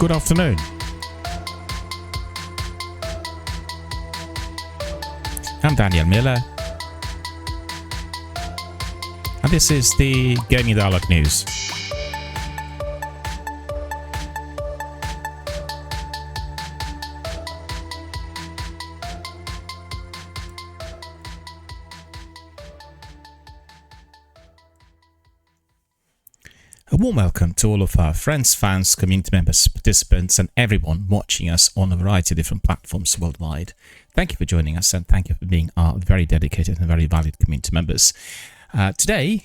good afternoon. I'm Daniel Miller, and this is the Gaming Dialogue News. A warm welcome to all of our friends, fans, community members, participants, and everyone watching us on a variety of different platforms worldwide. Thank you for joining us, and thank you for being our very dedicated and very valued community members. Today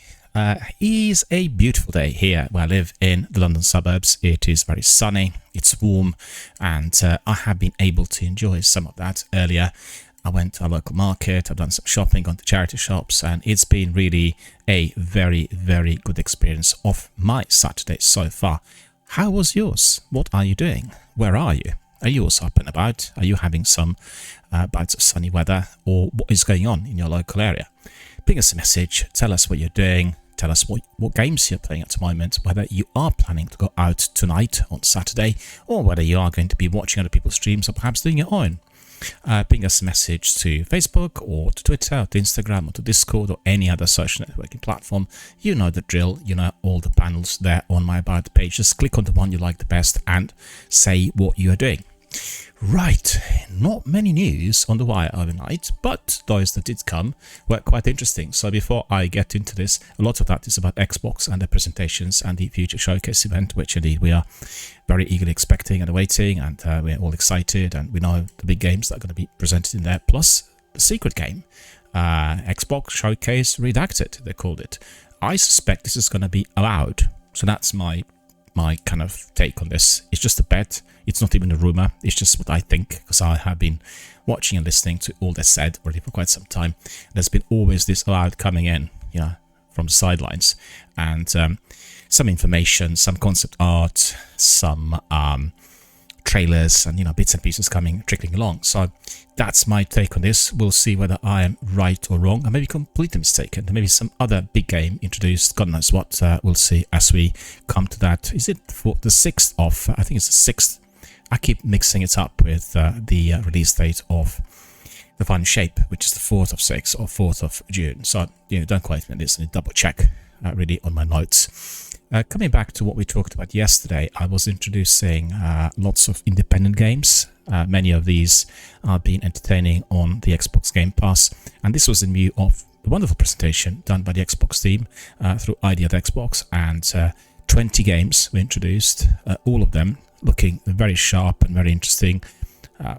is a beautiful day here where I live in the London suburbs. It is very sunny, it's warm, and I have been able to enjoy some of that earlier. I went to a local market, I've done some shopping, gone to charity shops, and it's been really a very, very good experience of my Saturday so far. How was yours? What are you doing? Where are you? Are you also up and about? Are you having some bouts of sunny weather? Or what is going on in your local area? Ping us a message, tell us what you're doing, tell us what games you're playing at the moment, whether you are planning to go out tonight on Saturday, or whether you are going to be watching other people's streams or perhaps doing your own. Ping us a message to Facebook or to Twitter or to Instagram or to Discord or any other social networking platform. You know the drill, you know all the panels there on my About page. Just click on the one you like the best and say what you are doing. Right, not many news on the wire overnight, but those that did come were quite interesting. So before I get into this, a lot of that is about Xbox and their presentations and the future showcase event, which indeed we are very eagerly expecting and awaiting, and we're all excited, and we know the big games that are going to be presented in there, plus the secret game, Xbox Showcase Redacted, they called it. I suspect this is going to be allowed, so that's my kind of take on this. It's just a bet. It's not even a rumor. It's just what I think, because I have been watching and listening to all that's said already for quite some time. There's been always this allowed coming in, from the sidelines, and some information, some concept art, some trailers, and bits and pieces trickling along. So that's my take on this. We'll see whether I am right or wrong. I may be completely mistaken. There may be some other big game introduced. God knows what. We'll see as we come to that. Is it for the 6th of? I think it's the 6th. I keep mixing it up with the release date of The Final Shape, which is the 4th of 6 or 4th of June. So don't quite make this and double check really on my notes. Coming back to what we talked about yesterday, I was introducing lots of independent games. Many of these are being entertaining on the Xbox Game Pass, and this was in view of the wonderful presentation done by the Xbox team through ID at Xbox, and 20 games were introduced, all of them looking very sharp and very interesting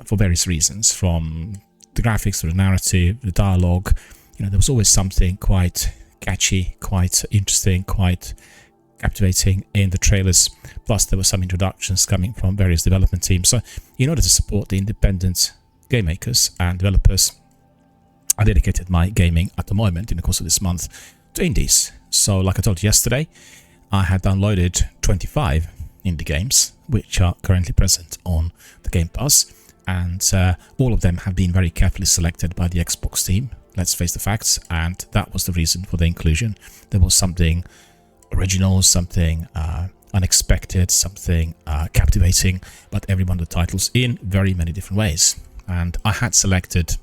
for various reasons, from the graphics to the narrative, the dialogue. There was always something quite catchy, quite interesting, quite captivating in the trailers. Plus there were some introductions coming from various development teams. So in order to support the independent game makers and developers, I dedicated my gaming at the moment in the course of this month to indies. So like I told you yesterday, I had downloaded 25 indie games which are currently present on the Game Pass, and all of them have been very carefully selected by the Xbox team. Let's face the facts, and that was the reason for the inclusion. There was something original, something unexpected, something captivating about every one of the titles in very many different ways. And I had selected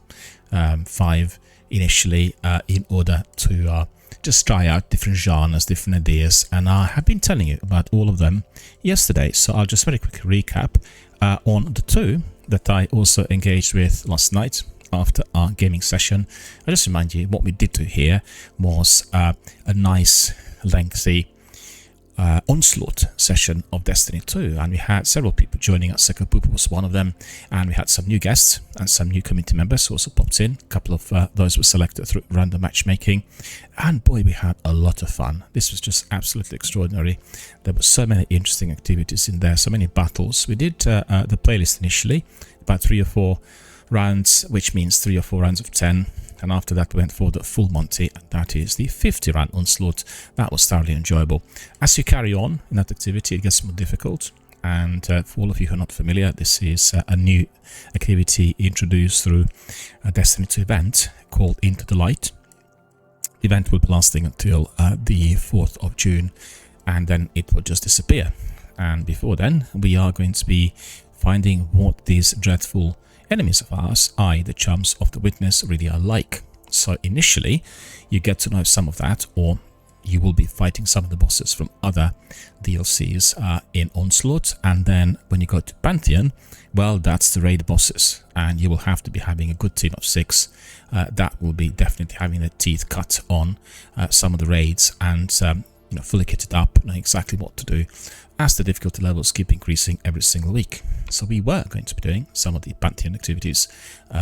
5 initially in order to just try out different genres, different ideas, and I have been telling you about all of them yesterday. So I'll just very quickly recap on the 2 that I also engaged with last night after our gaming session. I'll just remind you what we did do here was a nice lengthy onslaught session of Destiny 2, and we had several people joining us. Sekapupu was one of them, and we had some new guests and some new community members who also popped in. A couple of those were selected through random matchmaking, and boy, we had a lot of fun. This was just absolutely extraordinary. There were so many interesting activities in there, so many battles. We did the playlist initially, about 3 or 4 rounds, which means 3 or 4 rounds of 10. And after that we went for the full Monty, and that is the 50 round onslaught. That was thoroughly enjoyable. As you carry on in that activity, it gets more difficult, and for all of you who are not familiar, this is a new activity introduced through a Destiny 2 event called Into the Light. The event will be lasting until the 4th of June, and then it will just disappear. And before then, we are going to be finding what these dreadful enemies of ours, i.e. the chums of the witness, really are like. So initially, you get to know some of that, or you will be fighting some of the bosses from other DLCs in Onslaught. And then when you go to Pantheon, well, that's the raid bosses, and you will have to be having a good team of 6 that will be definitely having their teeth cut on some of the raids, and fully kitted up, knowing exactly what to do as the difficulty levels keep increasing every single week. So we were going to be doing some of the Pantheon activities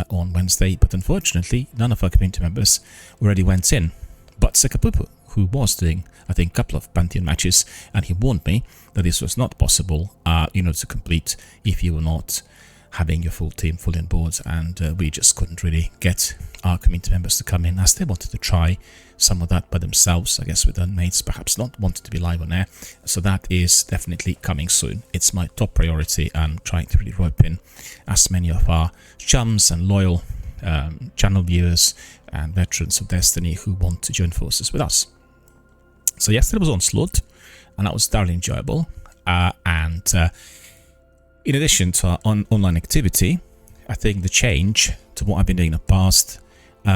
on Wednesday, but unfortunately none of our community members already went in. But Sekapupu, who was doing, I think, a couple of Pantheon matches, and he warned me that this was not possible to complete if you were not having your full team fully on board, and we just couldn't really get our community members to come in, as they wanted to try some of that by themselves, I guess, with their mates, perhaps not wanted to be live on air. So that is definitely coming soon. It's my top priority, and trying to really rope in as many of our chums and loyal channel viewers and veterans of Destiny who want to join forces with us. So yesterday was Onslaught, and that was thoroughly enjoyable. In addition to our online activity, I think the change to what I've been doing in the past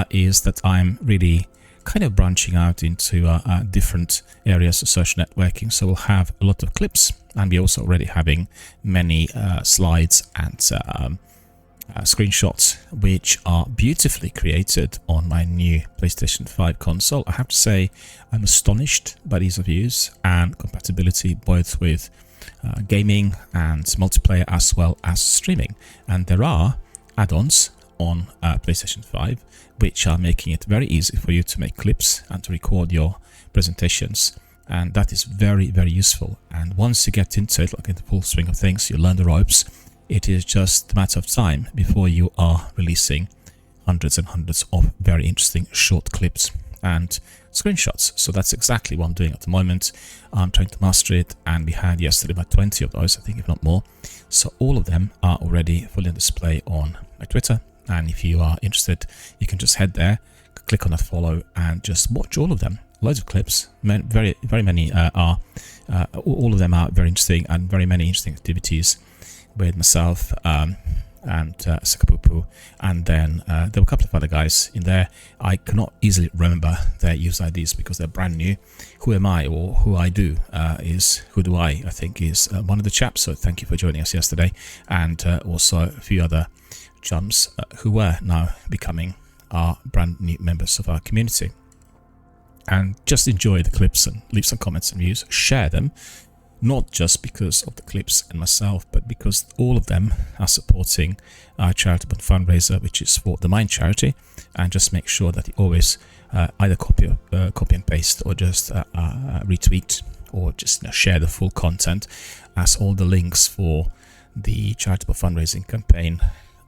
is that I'm really kind of branching out into different areas of social networking. So we'll have a lot of clips, and we're also already having many slides and screenshots, which are beautifully created on my new PlayStation 5 console. I have to say, I'm astonished by ease of use and compatibility both with gaming and multiplayer as well as streaming. And there are add-ons on PlayStation 5 which are making it very easy for you to make clips and to record your presentations, and that is very, very useful. And once you get into it, like in the full swing of things, you learn the ropes, it is just a matter of time before you are releasing hundreds and hundreds of very interesting short clips and screenshots. So that's exactly what I'm doing at the moment. I'm trying to master it, and we had yesterday about 20 of those, I think, if not more. So all of them are already fully on display on my Twitter, and if you are interested, you can just head there, click on that follow, and just watch all of them. Loads of clips, very many all of them are very interesting, and very many interesting activities with myself and Sekapupu, and then there were a couple of other guys in there. I cannot easily remember their user IDs because they're brand new. Who am I, or who I do is who do I think is one of the chaps. So thank you for joining us yesterday, and also a few other chums who were now becoming our brand new members of our community. And just enjoy the clips and leave some comments and views, share them. Not just because of the clips and myself, but because all of them are supporting our charitable fundraiser, which is for the Mind charity. And just make sure that you always either copy and paste, or just retweet, or just share the full content, as all the links for the charitable fundraising campaign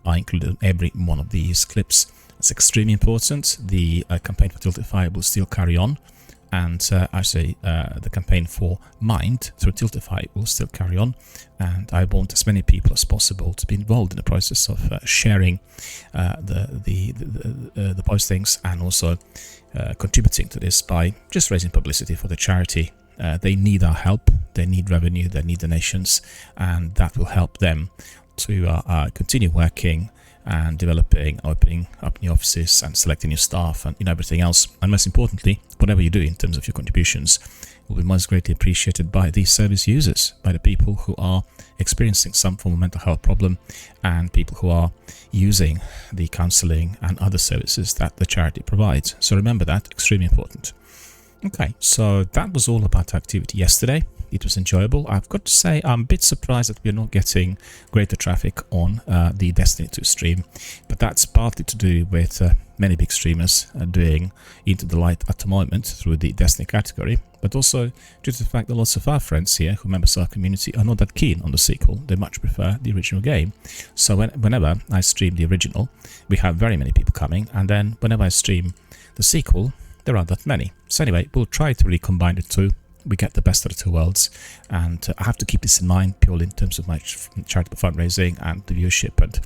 are included in every one of these clips. It's extremely important. The campaign for Tilted Fire will still carry on. And the campaign for Mind through Tilted Fire will still carry on, and I want as many people as possible to be involved in the process of sharing the postings, and also contributing to this by just raising publicity for the charity. They need our help, they need revenue, they need donations, and that will help them to continue working and developing, opening up new offices and selecting new staff, and everything else. And most importantly, whatever you do in terms of your contributions will be most greatly appreciated by these service users, by the people who are experiencing some form of mental health problem, and people who are using the counseling and other services that the charity provides. So remember that, extremely important. Okay, so that was all about activity yesterday. It was enjoyable. I've got to say, I'm a bit surprised that we're not getting greater traffic on the Destiny 2 stream, but that's partly to do with many big streamers doing Into the Light at the moment through the Destiny category, but also due to the fact that lots of our friends here who members of our community are not that keen on the sequel. They much prefer the original game. So whenever I stream the original, we have very many people coming, and then whenever I stream the sequel, there aren't that many. So anyway, we'll try to really combine the two. We get the best of the two worlds, and I have to keep this in mind purely in terms of my charitable fundraising and the viewership, and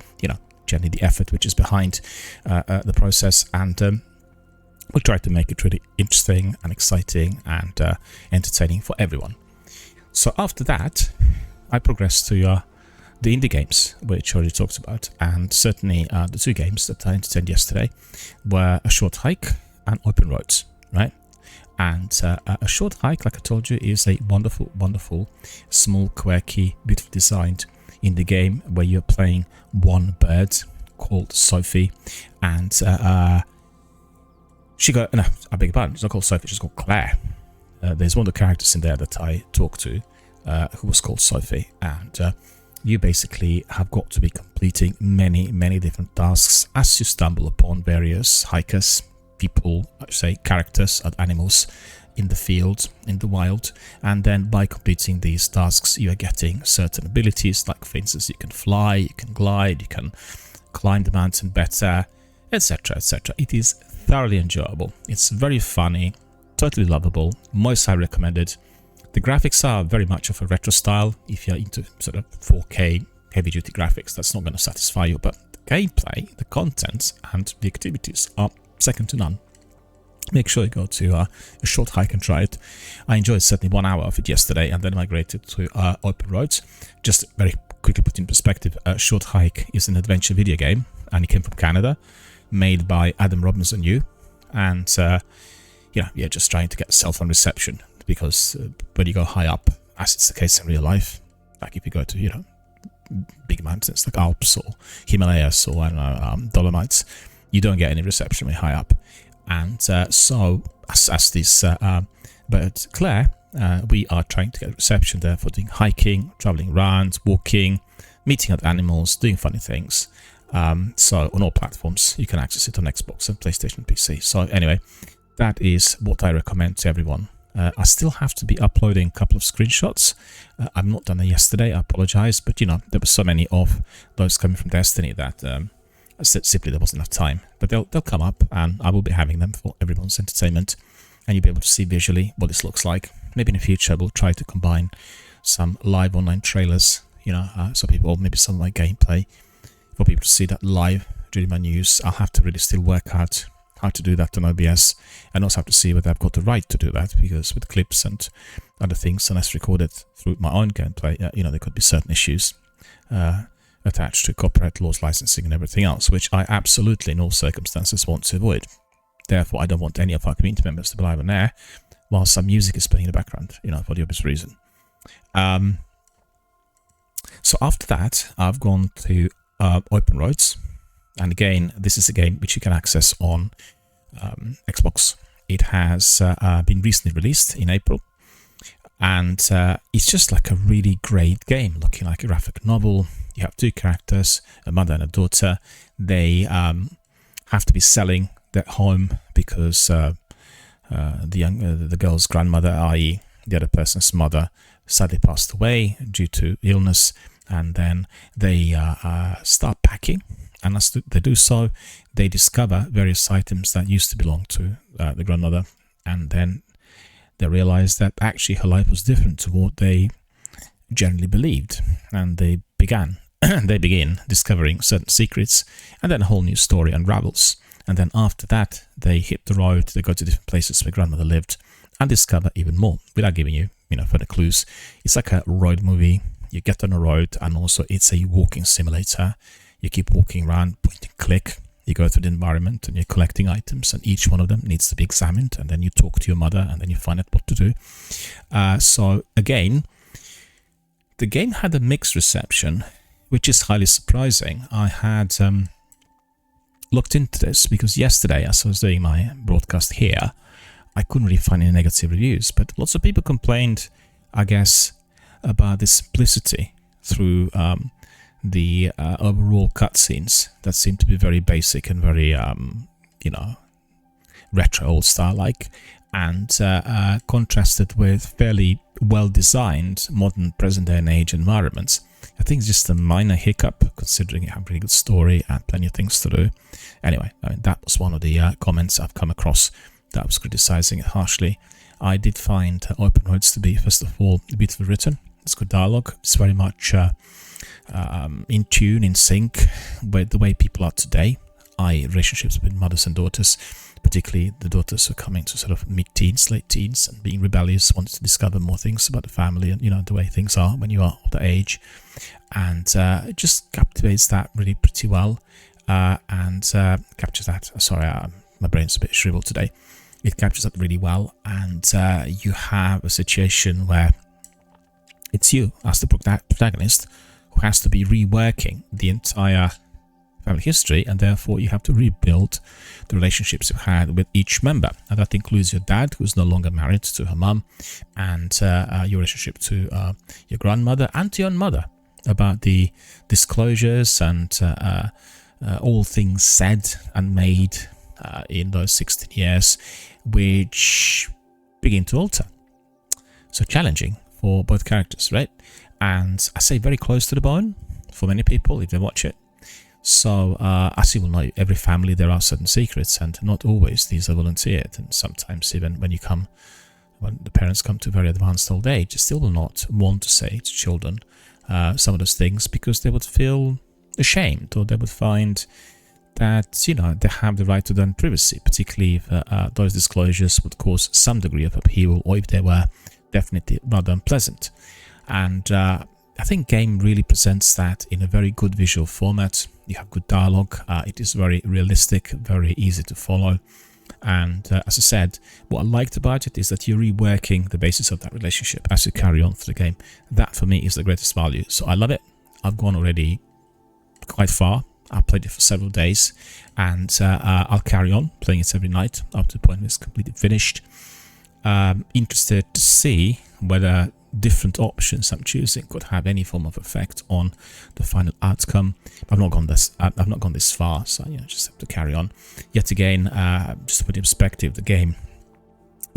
generally the effort which is behind the process. And we'll try to make it really interesting and exciting and entertaining for everyone. So after that, I progressed to the indie games, which I already talked about, and certainly the two games that I entertained yesterday were A Short Hike and Open Roads, right? And A Short Hike, like I told you, is a wonderful, wonderful, small, quirky, beautifully designed indie game where you're playing one bird called Sophie, and I beg your pardon, she's not called Sophie, she's called Claire. There's one of the characters in there that I talked to who was called Sophie, and you basically have got to be completing many, many different tasks as you stumble upon various hikers, people, characters and animals in the field, in the wild, and then by completing these tasks you are getting certain abilities, like for instance you can fly, you can glide, you can climb the mountain better, etc, etc. It is thoroughly enjoyable, it's very funny, totally lovable, most highly recommended. The graphics are very much of a retro style. If you're into sort of 4K heavy duty graphics, that's not going to satisfy you, but the gameplay, the content and the activities are second to none. Make sure you go to A Short Hike and try it. I enjoyed certainly 1 hour of it yesterday and then migrated to Open Roads. Just very quickly put in perspective, A Short Hike is an adventure video game and it came from Canada, made by Adam Robinson Yu, and you're just trying to get cell phone reception, because when you go high up, as it's the case in real life, like if you go to big mountains like Alps or Himalayas or I don't know, Dolomites, you don't get any reception when you're high up. And so as this bird Claire, we are trying to get reception there for doing hiking, traveling around, walking, meeting other animals, doing funny things. So on all platforms you can access it on Xbox and PlayStation and PC. So anyway, that is what I recommend to everyone. I still have to be uploading a couple of screenshots. I've not done it yesterday, I apologize, but there were so many of those coming from Destiny that simply there wasn't enough time. But they'll come up and I will be having them for everyone's entertainment, and you'll be able to see visually what this looks like. Maybe in the future we'll try to combine some live online trailers, so people, maybe some of my gameplay, for people to see that live during my news. I'll have to really still work out how to do that on OBS, and also have to see whether I've got the right to do that, because with clips and other things, unless recorded through my own gameplay, there could be certain issues attached to copyright laws, licensing and everything else, which I absolutely in all circumstances want to avoid. Therefore, I don't want any of our community members to be live on air while some music is playing in the background, for the obvious reason. So after that, I've gone to Open Roads. And again, this is a game which you can access on Xbox. It has been recently released in April, and it's just like a really great game, looking like a graphic novel. You have two characters, a mother and a daughter. They have to be selling their home because the girl's grandmother, i.e. the other person's mother, sadly passed away due to illness, and then they start packing. And as they do so, they discover various items that used to belong to the grandmother, and then they realize that actually her life was different to what they generally believed, and they begin discovering certain secrets, and then a whole new story unravels. And then after that, they hit the road, they go to different places where grandmother lived, and discover even more, without giving you, further clues. It's like a road movie. You get on a road, and also it's a walking simulator. You keep walking around, point and click. You go through the environment and you're collecting items, and each one of them needs to be examined, and then you talk to your mother, and then you find out what to do. So again, the game had a mixed reception, which is highly surprising. I had looked into this because yesterday, as I was doing my broadcast here, I couldn't really find any negative reviews, but lots of people complained, I guess, about the simplicity through the overall cutscenes that seem to be very basic and very, retro old style like, and contrasted with fairly well-designed modern present-day and age environments. I think it's just a minor hiccup, considering you have a really good story and plenty of things to do. Anyway, that was one of the comments I've come across that was criticizing it harshly. I did find Open Roads to be, first of all, beautifully written. It's good dialogue. It's very much in tune, in sync with the way people are today. i.e. relationships between mothers and daughters, particularly the daughters who are coming to sort of mid-teens, late teens, and being rebellious, wanting to discover more things about the family and, the way things are when you are of that age. And it just captivates that really pretty well, and captures that. Sorry, my brain's a bit shriveled today. It captures that really well, and you have a situation where it's you, as the protagonist, who has to be reworking the entire family history, and therefore you have to rebuild the relationships you had with each member. And that includes your dad, who's no longer married to her mum, and your relationship to your grandmother and to your mother, about the disclosures and all things said and made in those 16 years, which begin to alter. So challenging for both characters, right? And I say very close to the bone for many people if they watch it. So as you will know, every family there are certain secrets, and not always these are volunteered. And sometimes even when the parents come to very advanced old age, they still will not want to say to children some of those things, because they would feel ashamed, or they would find that they have the right to their own privacy, particularly if those disclosures would cause some degree of upheaval, or if they were definitely rather unpleasant. And I think game really presents that in a very good visual format. You have good dialogue. It is very realistic, very easy to follow. And as I said, what I liked about it is that you're reworking the basis of that relationship as you carry on through the game. That for me is the greatest value. So I love it. I've gone already quite far. I played it for several days, and I'll carry on playing it every night up to the point where it's completely finished. Interested to see whether different options I'm choosing could have any form of effect on the final outcome. I've not gone this far, so just have to carry on. Yet again, just to put in perspective, the game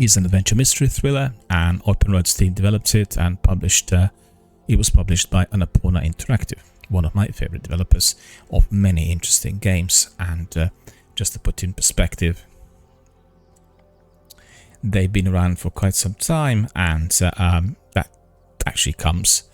is an adventure mystery thriller, and Open Roads team developed it and published. It was published by Annapurna Interactive, one of my favorite developers of many interesting games. And just to put in perspective, they've been around for quite some time, and that actually comes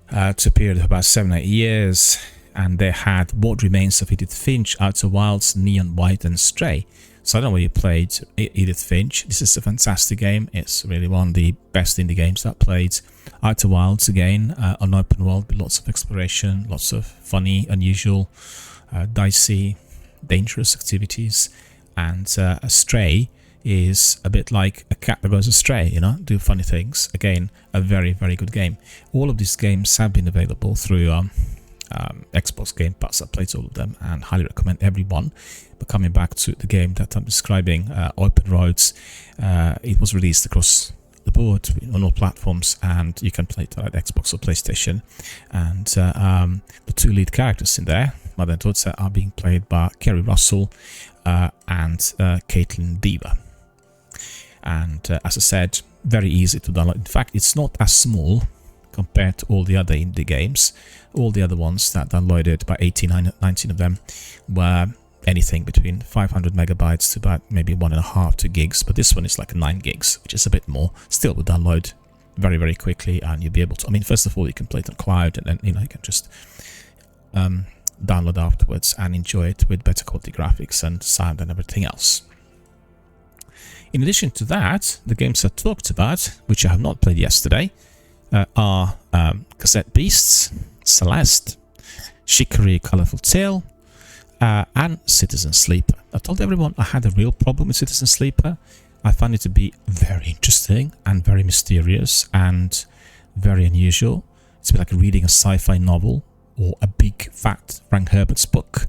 to a period of about 7-8 years. And they had What Remains of Edith Finch, Outer Wilds, Neon White, and Stray. So I don't know where you played Edith Finch. This is a fantastic game. It's really one of the best indie games that I played. Outer Wilds, again, an open world with lots of exploration, lots of funny, unusual, dicey, dangerous activities. And Stray is a bit like a cat that goes astray, do funny things. Again, a very, very good game. All of these games have been available through Xbox Game Pass. I played all of them and highly recommend everyone. But coming back to the game that I'm describing, Open Roads, it was released across the board on all platforms, and you can play it on Xbox or PlayStation. And the two lead characters in there, mother and daughter, are being played by Kerry Russell and Caitlin Dever. And as I said, very easy to download. In fact, it's not as small compared to all the other indie games. All the other ones that downloaded, by 19 of them, were anything between 500 megabytes to about maybe 1.5 to 2 gigs. But this one is like 9 gigs, which is a bit more. Still will download very, very quickly, and you'll be able to, first of all, you can play it on cloud, and then, you can just download afterwards and enjoy it with better quality graphics and sound and everything else. In addition to that, the games I talked about, which I have not played yesterday, are Cassette Beasts, Celeste, Chicory Colorful Tale, and Citizen Sleeper. I told everyone I had a real problem with Citizen Sleeper. I found it to be very interesting and very mysterious and very unusual. It's a bit like reading a sci-fi novel or a big fat Frank Herbert's book,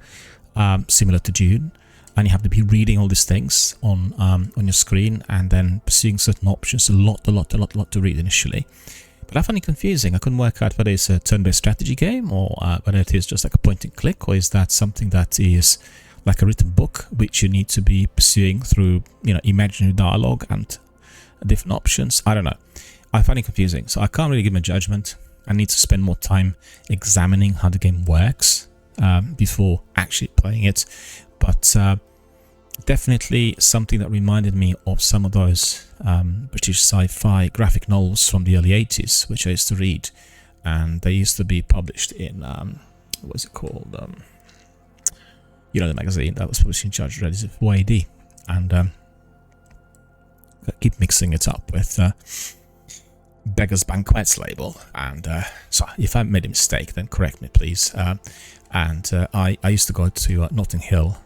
similar to Dune. And you have to be reading all these things on your screen and then pursuing certain options. A lot to read initially. But I find it confusing. I couldn't work out whether it's a turn-based strategy game, or whether it is just like a point-and-click, or is that something that is like a written book which you need to be pursuing through, imaginary dialogue and different options. I don't know. I find it confusing, so I can't really give my judgment. I need to spend more time examining how the game works before actually playing it. But definitely something that reminded me of some of those British sci-fi graphic novels from the early 80s, which I used to read. And they used to be published in, what was it called? you know, the magazine that was publishing Judge Dredd is for AD, and keep mixing it up with Beggars Banquet's label. And so if I made a mistake, then correct me, please. I used to go to Notting Hill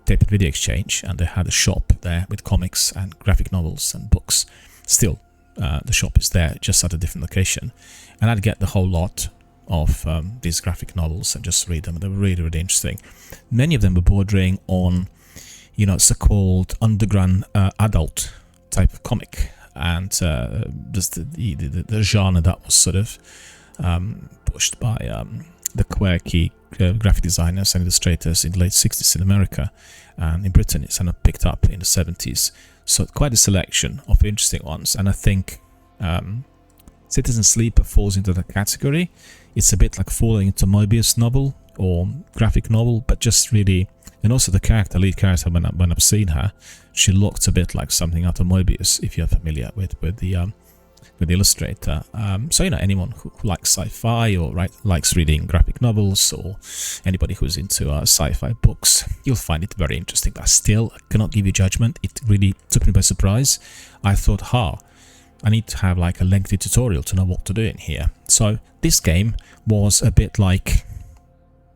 Tape and Video Exchange, and they had a shop there with comics and graphic novels and books. Still, the shop is there, just at a different location, and I'd get the whole lot of these graphic novels and just read them. They were really, really interesting. Many of them were bordering on, you know, so-called underground adult type of comic, and just the genre that was sort of pushed by the quirky graphic designers and illustrators in the late 60s in America, and in Britain it's kind of picked up in the 70s. So quite a selection of interesting ones, and I think Citizen Sleeper falls into that category. It's a bit like falling into Moebius novel or graphic novel, but just really, and also the lead character, when I've seen her, she looked a bit like something out of Moebius, if you're familiar with the illustrator. So, you know, anyone who likes sci-fi or likes reading graphic novels, or anybody who's into sci-fi books, you'll find it very interesting. But I still cannot give you judgment. It really took me by surprise. I thought, I need to have like a lengthy tutorial to know what to do in here. So this game was a bit like,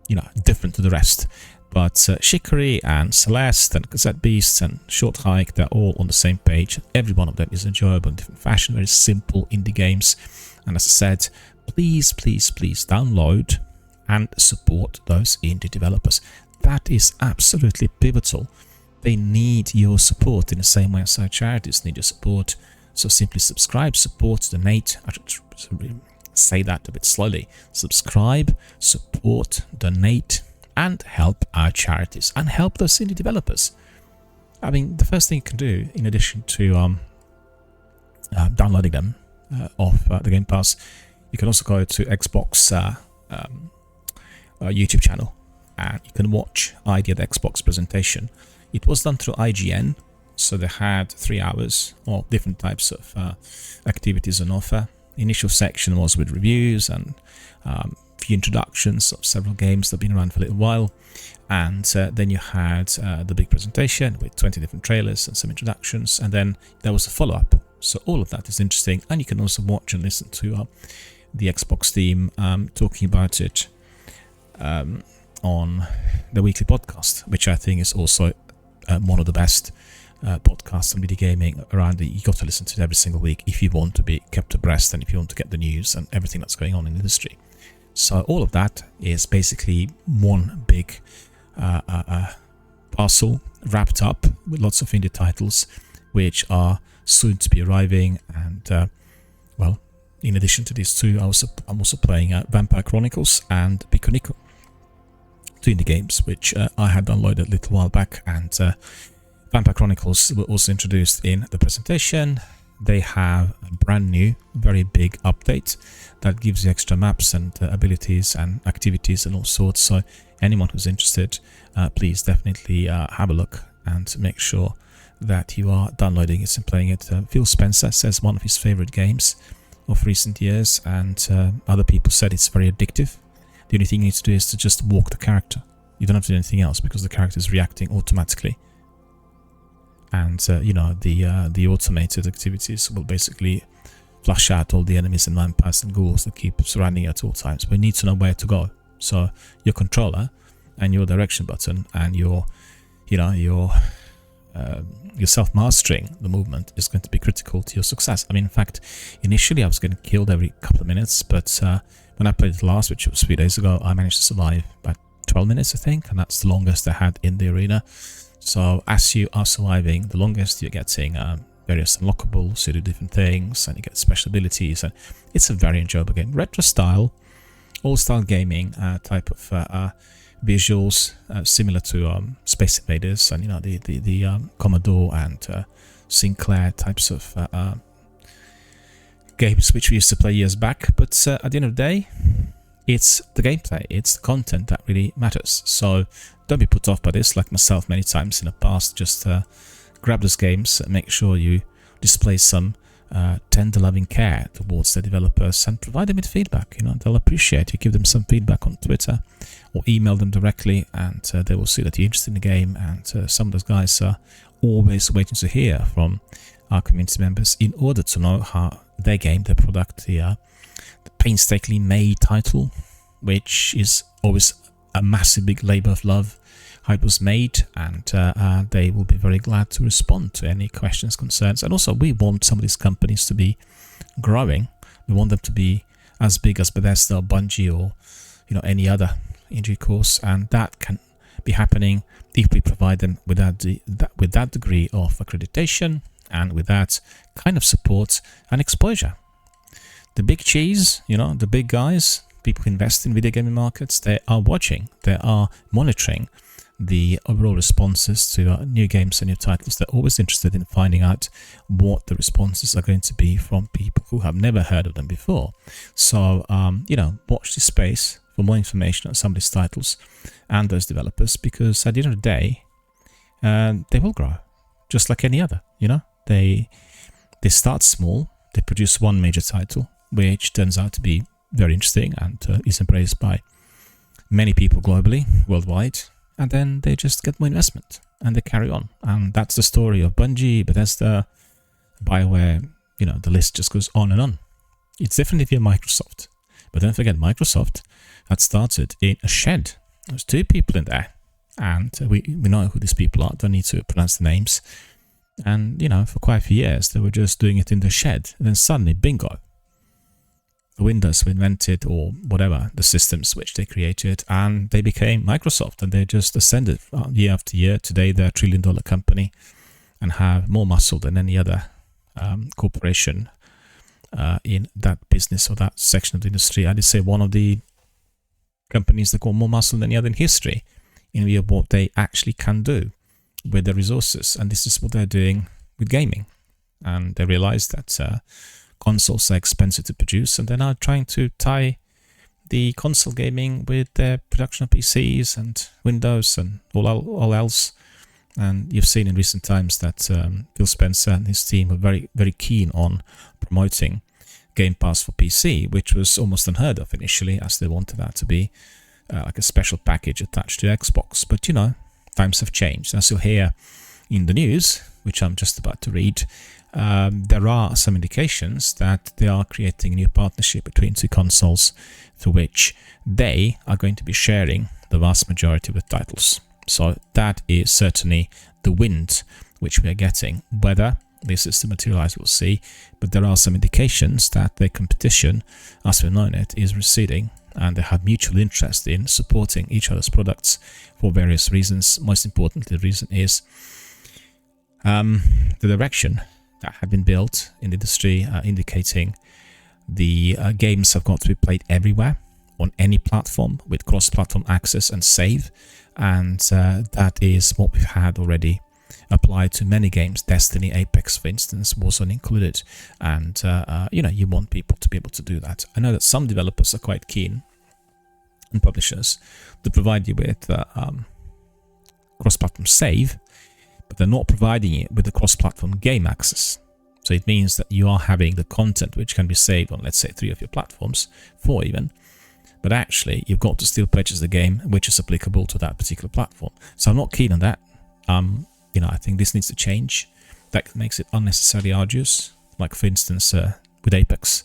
you know, different to the rest. But Chicory and Celeste and Cassette Beasts and Short Hike, they're all on the same page. Every one of them is enjoyable in different fashion, very simple indie games. And as I said, please, please, please download and support those indie developers. That is absolutely pivotal. They need your support in the same way as our charities need your support. So simply subscribe, support, donate. I should say that a bit slowly. Subscribe, support, donate, and help our charities and help those indie developers. I mean, the first thing you can do, in addition to downloading them off the Game Pass, you can also go to Xbox YouTube channel, and you can watch ID at Xbox presentation. It was done through IGN, so they had 3 hours of different types of activities on offer. The initial section was with reviews and few introductions of several games that have been around for a little while, and then you had the big presentation with 20 different trailers and some introductions, and then there was a follow-up. So all of that is interesting, and you can also watch and listen to the Xbox team talking about it on the weekly podcast, which I think is also one of the best podcasts on video gaming around. You got to listen to it every single week if you want to be kept abreast and if you want to get the news and everything that's going on in the industry. So all of that is basically one big parcel wrapped up with lots of indie titles which are soon to be arriving. And well, in addition to these two, I'm also playing Vampire Chronicles and Pico Nico, two indie games which I had downloaded a little while back. And Vampire Chronicles were also introduced in the presentation. They have a brand new, very big update that gives you extra maps and abilities and activities and all sorts. So anyone who's interested, please definitely have a look and make sure that you are downloading it and playing it. Phil Spencer says one of his favorite games of recent years, and other people said it's very addictive. The only thing you need to do is to just walk the character. You don't have to do anything else because the character is reacting automatically. And you know, the automated activities will basically flush out all the enemies and vampires and ghouls that keep surrounding you at all times. But you need to know where to go. So your controller and your direction button and your self-mastering the movement is going to be critical to your success. I mean, in fact, initially I was getting killed every couple of minutes, but when I played it last, which was 3 days ago, I managed to survive about 12 minutes, I think, and that's the longest I had in the arena. So as you are surviving the longest, you're getting various unlockables, you do different things, and you get special abilities, and it's a very enjoyable game. Retro style, old-style gaming type of visuals, similar to Space Invaders and, you know, the Commodore and Sinclair types of games which we used to play years back. But at the end of the day, it's the gameplay, it's the content that really matters. So don't be put off by this, like myself many times in the past. Just grab those games, make sure you display some tender loving care towards the developers and provide them with feedback. You know, they'll appreciate you. Give them some feedback on Twitter or email them directly, and they will see that you're interested in the game. And some of those guys are always waiting to hear from our community members in order to know how their game, their product, the painstakingly made title, which is always a massive big labor of love, how it was made, and they will be very glad to respond to any questions, concerns. And also, we want some of these companies to be growing. We want them to be as big as Bethesda or Bungie or any other in due course, and that can be happening if we provide them with that degree of accreditation and with that kind of support and exposure. The big cheese, the big guys, people who invest in video gaming markets, they are watching, they are monitoring the overall responses to new games and new titles. They're always interested in finding out what the responses are going to be from people who have never heard of them before. So, watch this space for more information on some of these titles and those developers, because at the end of the day, they will grow, just like any other. They start small, they produce one major title, which turns out to be very interesting and is embraced by many people globally, worldwide, and then they just get more investment and they carry on. And that's the story of Bungie, Bethesda, BioWare. The list just goes on and on. It's different if you're Microsoft, but don't forget, Microsoft had started in a shed. There's 2 people in there, and we know who these people are. Don't need to pronounce the names. And for quite a few years they were just doing it in the shed, and then suddenly, bingo, the Windows were invented, or whatever, the systems which they created, and they became Microsoft, and they just ascended year after year. Today they're $1 trillion company and have more muscle than any other corporation in that business or that section of the industry. I'd say one of the companies that got more muscle than any other in history in view of what they actually can do with their resources. And this is what they're doing with gaming. And they realized that consoles are expensive to produce, and they're now trying to tie the console gaming with their production of PCs and Windows and all else. And you've seen in recent times that Phil Spencer and his team were very, very keen on promoting Game Pass for PC, which was almost unheard of initially, as they wanted that to be like a special package attached to Xbox. But times have changed. As you'll hear in the news, which I'm just about to read, there are some indications that they are creating a new partnership between 2 consoles, through which they are going to be sharing the vast majority of the titles. So that is certainly the wind which we are getting. Whether this is to materialize, we'll see, but there are some indications that the competition, as we've known it, is receding, and they have mutual interest in supporting each other's products for various reasons. Most importantly, the reason is the direction that have been built in the industry, indicating the games have got to be played everywhere, on any platform, with cross-platform access and save, and that is what we've had already applied to many games, Destiny, Apex, for instance, Warzone included. And you want people to be able to do that. I know that some developers are quite keen, and publishers, to provide you with cross-platform save, but they're not providing it with the cross-platform game access. So it means that you are having the content which can be saved on, let's say, 3 of your platforms, 4 even, but actually you've got to still purchase the game which is applicable to that particular platform. So I'm not keen on that. I think this needs to change. That makes it unnecessarily arduous. Like, for instance, with Apex,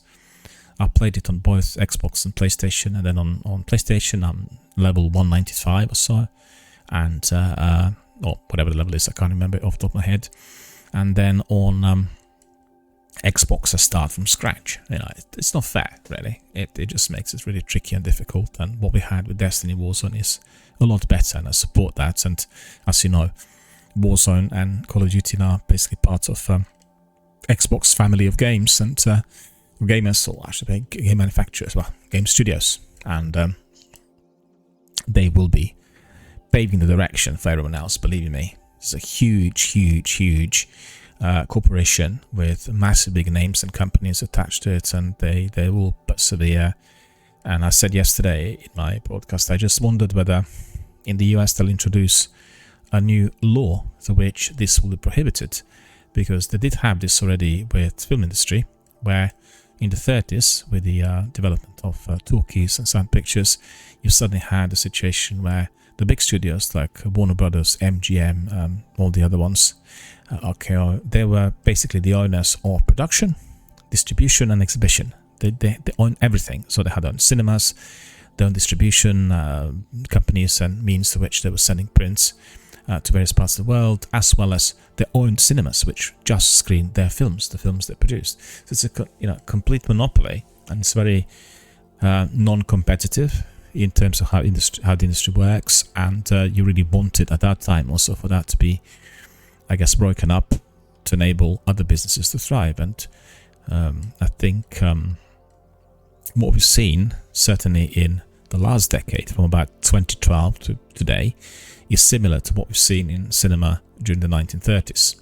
I played it on both Xbox and PlayStation, and then on PlayStation I'm level 195 or so, and or whatever the level is, I can't remember off the top of my head. And then on Xbox I start from scratch. It's not fair, really. It just makes it really tricky and difficult, and what we had with Destiny Warzone is a lot better, and I support that. And as you know, Warzone and Call of Duty are basically part of Xbox family of games, and gamers, or I should say game manufacturers, game studios, and they will be paving the direction for everyone else, believe me. It's a huge corporation with massive big names and companies attached to it, and they will persevere. And I said yesterday in my broadcast, I just wondered whether in the US they'll introduce a new law to which this will be prohibited, because they did have this already with film industry, where in the 30s, with the development of talkies and sound pictures, you suddenly had a situation where the big studios like Warner Brothers, MGM, all the other ones, RKO, they were basically the owners of production, distribution and exhibition. They own everything. So they had their own cinemas, their own distribution companies and means to which they were sending prints to various parts of the world, as well as their own cinemas, which just screen their films, the films they produced. So it's a complete monopoly, and it's very non-competitive in terms of how the industry works. And you really wanted at that time also for that to be, I guess, broken up to enable other businesses to thrive. And I think what we've seen, certainly in the last decade, from about 2012 to today, is similar to what we've seen in cinema during the 1930s.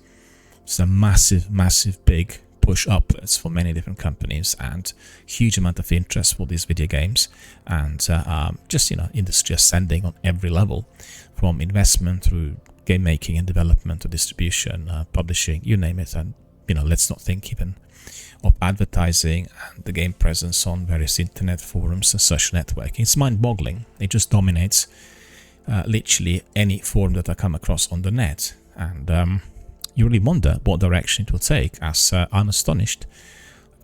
It's a massive, big push upwards for many different companies, and huge amount of interest for these video games, and just industry ascending on every level, from investment through game making and development to distribution, publishing, you name it. And let's not think even of advertising and the game presence on various internet forums and social networking. It's mind-boggling. It just dominates literally any forum that I come across on the net, and you really wonder what direction it will take. As I'm astonished,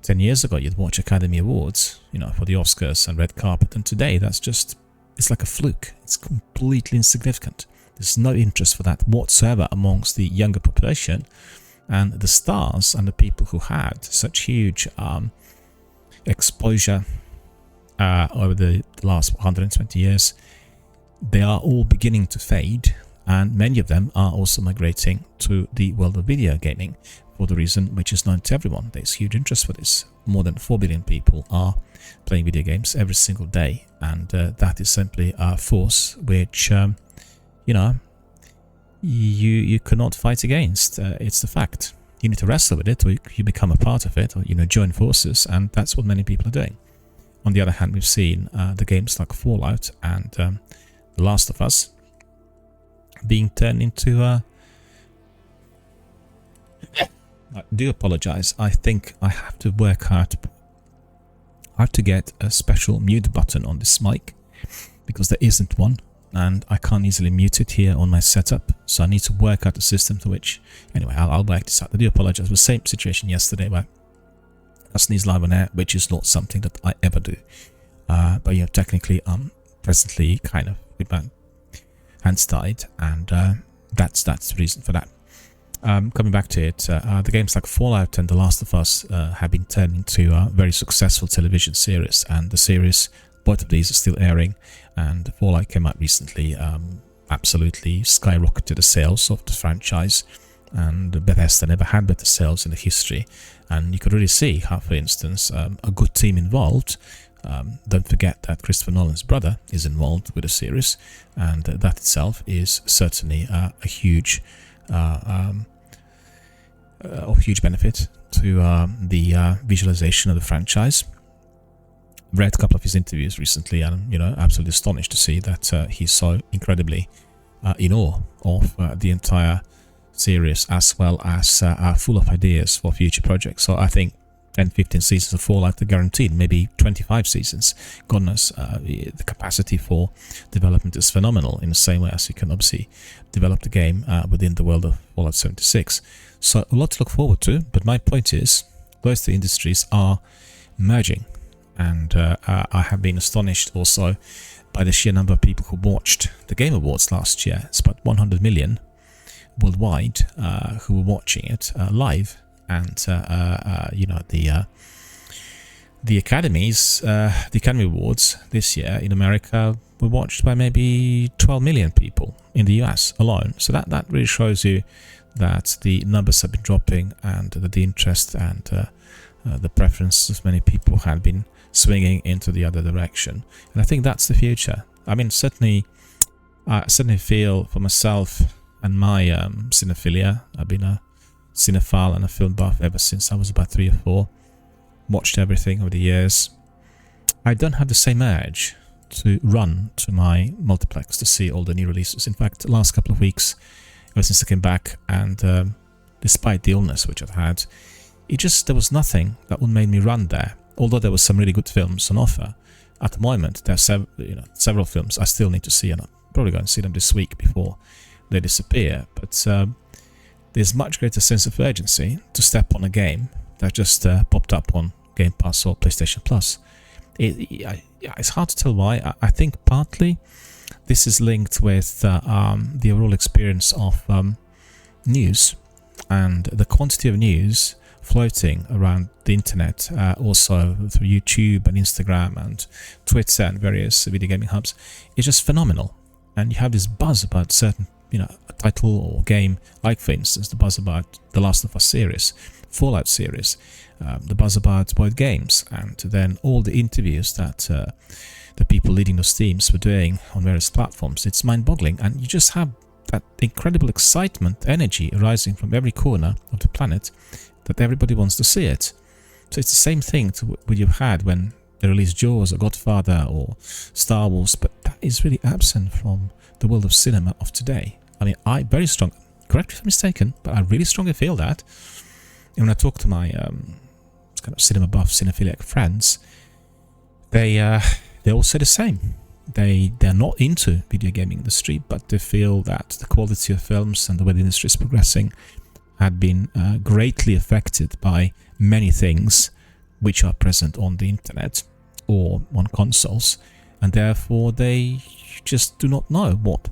10 years ago you'd watch Academy Awards, for the Oscars and red carpet, and today it's like a fluke. It's completely insignificant. There's no interest for that whatsoever amongst the younger population, and the stars and the people who had such huge exposure over the last 120 years, they are all beginning to fade, and many of them are also migrating to the world of video gaming for the reason which is known to everyone. There's huge interest for this. More than 4 billion people are playing video games every single day, and that is simply a force which you cannot fight against. It's the fact. You need to wrestle with it, or you become a part of it, or join forces, and that's what many people are doing. On the other hand, we've seen the games like Fallout and The Last of Us being turned into I do apologize. I think I have to work hard to get a special mute button on this mic, because there isn't one, and I can't easily mute it here on my setup, so I need to work out a system to which... Anyway, I'll work this out. I do apologize. It was the same situation yesterday where I sneezed live on air, which is not something that I ever do. But technically I'm presently kind of with my hands tied, and that's the reason for that. Coming back to it, the games like Fallout and The Last of Us have been turned into a very successful television series, and the series, both of these are still airing, and Fallout came out recently, absolutely skyrocketed the sales of the franchise, and Bethesda never had better sales in the history. And you could really see how, for instance, a good team involved. Don't forget that Christopher Nolan's brother is involved with the series, and that itself is certainly a huge of huge benefit to the visualization of the franchise. Read a couple of his interviews recently, and absolutely astonished to see that he's so incredibly in awe of the entire series, as well as full of ideas for future projects. So I think 10-15 seasons of Fallout are guaranteed, maybe 25 seasons. God knows, the capacity for development is phenomenal, in the same way as you can obviously develop the game within the world of Fallout 76. So a lot to look forward to, but my point is, those two industries are merging, and I have been astonished also by the sheer number of people who watched the Game Awards last year. It's about 100 million worldwide who were watching it live. And the Academy Awards this year in America were watched by maybe 12 million people in the US alone. So that really shows you that the numbers have been dropping, and that the interest and the preference of many people had been swinging into the other direction. And I think that's the future. I mean, I certainly feel for myself and my cinephilia. I've been a cinephile and a film buff ever since I was about 3 or 4. Watched everything over the years. I don't have the same urge to run to my multiplex to see all the new releases. In fact, the last couple of weeks, ever since I came back, and despite the illness which I've had, there was nothing that would make me run there. although there were some really good films on offer, at the moment there are several films I still need to see, and I'm probably going to see them this week before they disappear. But there's much greater sense of urgency to step on a game that just popped up on Game Pass or PlayStation Plus. It's hard to tell why. I think partly this is linked with the overall experience of news and the quantity of news floating around the internet, also through YouTube and Instagram and Twitter and various video gaming hubs. It's just phenomenal. And you have this buzz about certain, a title or game, like for instance the buzz about the Last of Us series, Fallout series, the buzz about board games, and then all the interviews that the people leading those teams were doing on various platforms. It's mind-boggling, and you just have that incredible excitement, energy arising from every corner of the planet that everybody wants to see it. So it's the same thing to what you've had when they released Jaws or Godfather or Star Wars, but that is really absent from the world of cinema of today. I mean, I very strong, correct me if I'm mistaken, but I really strongly feel that. And when I talk to my kind of cinema buff, cinephiliac friends, they all say the same. They're not into video gaming industry, but they feel that the quality of films and the way the industry is progressing had been greatly affected by many things which are present on the internet or on consoles, and therefore they just do not know what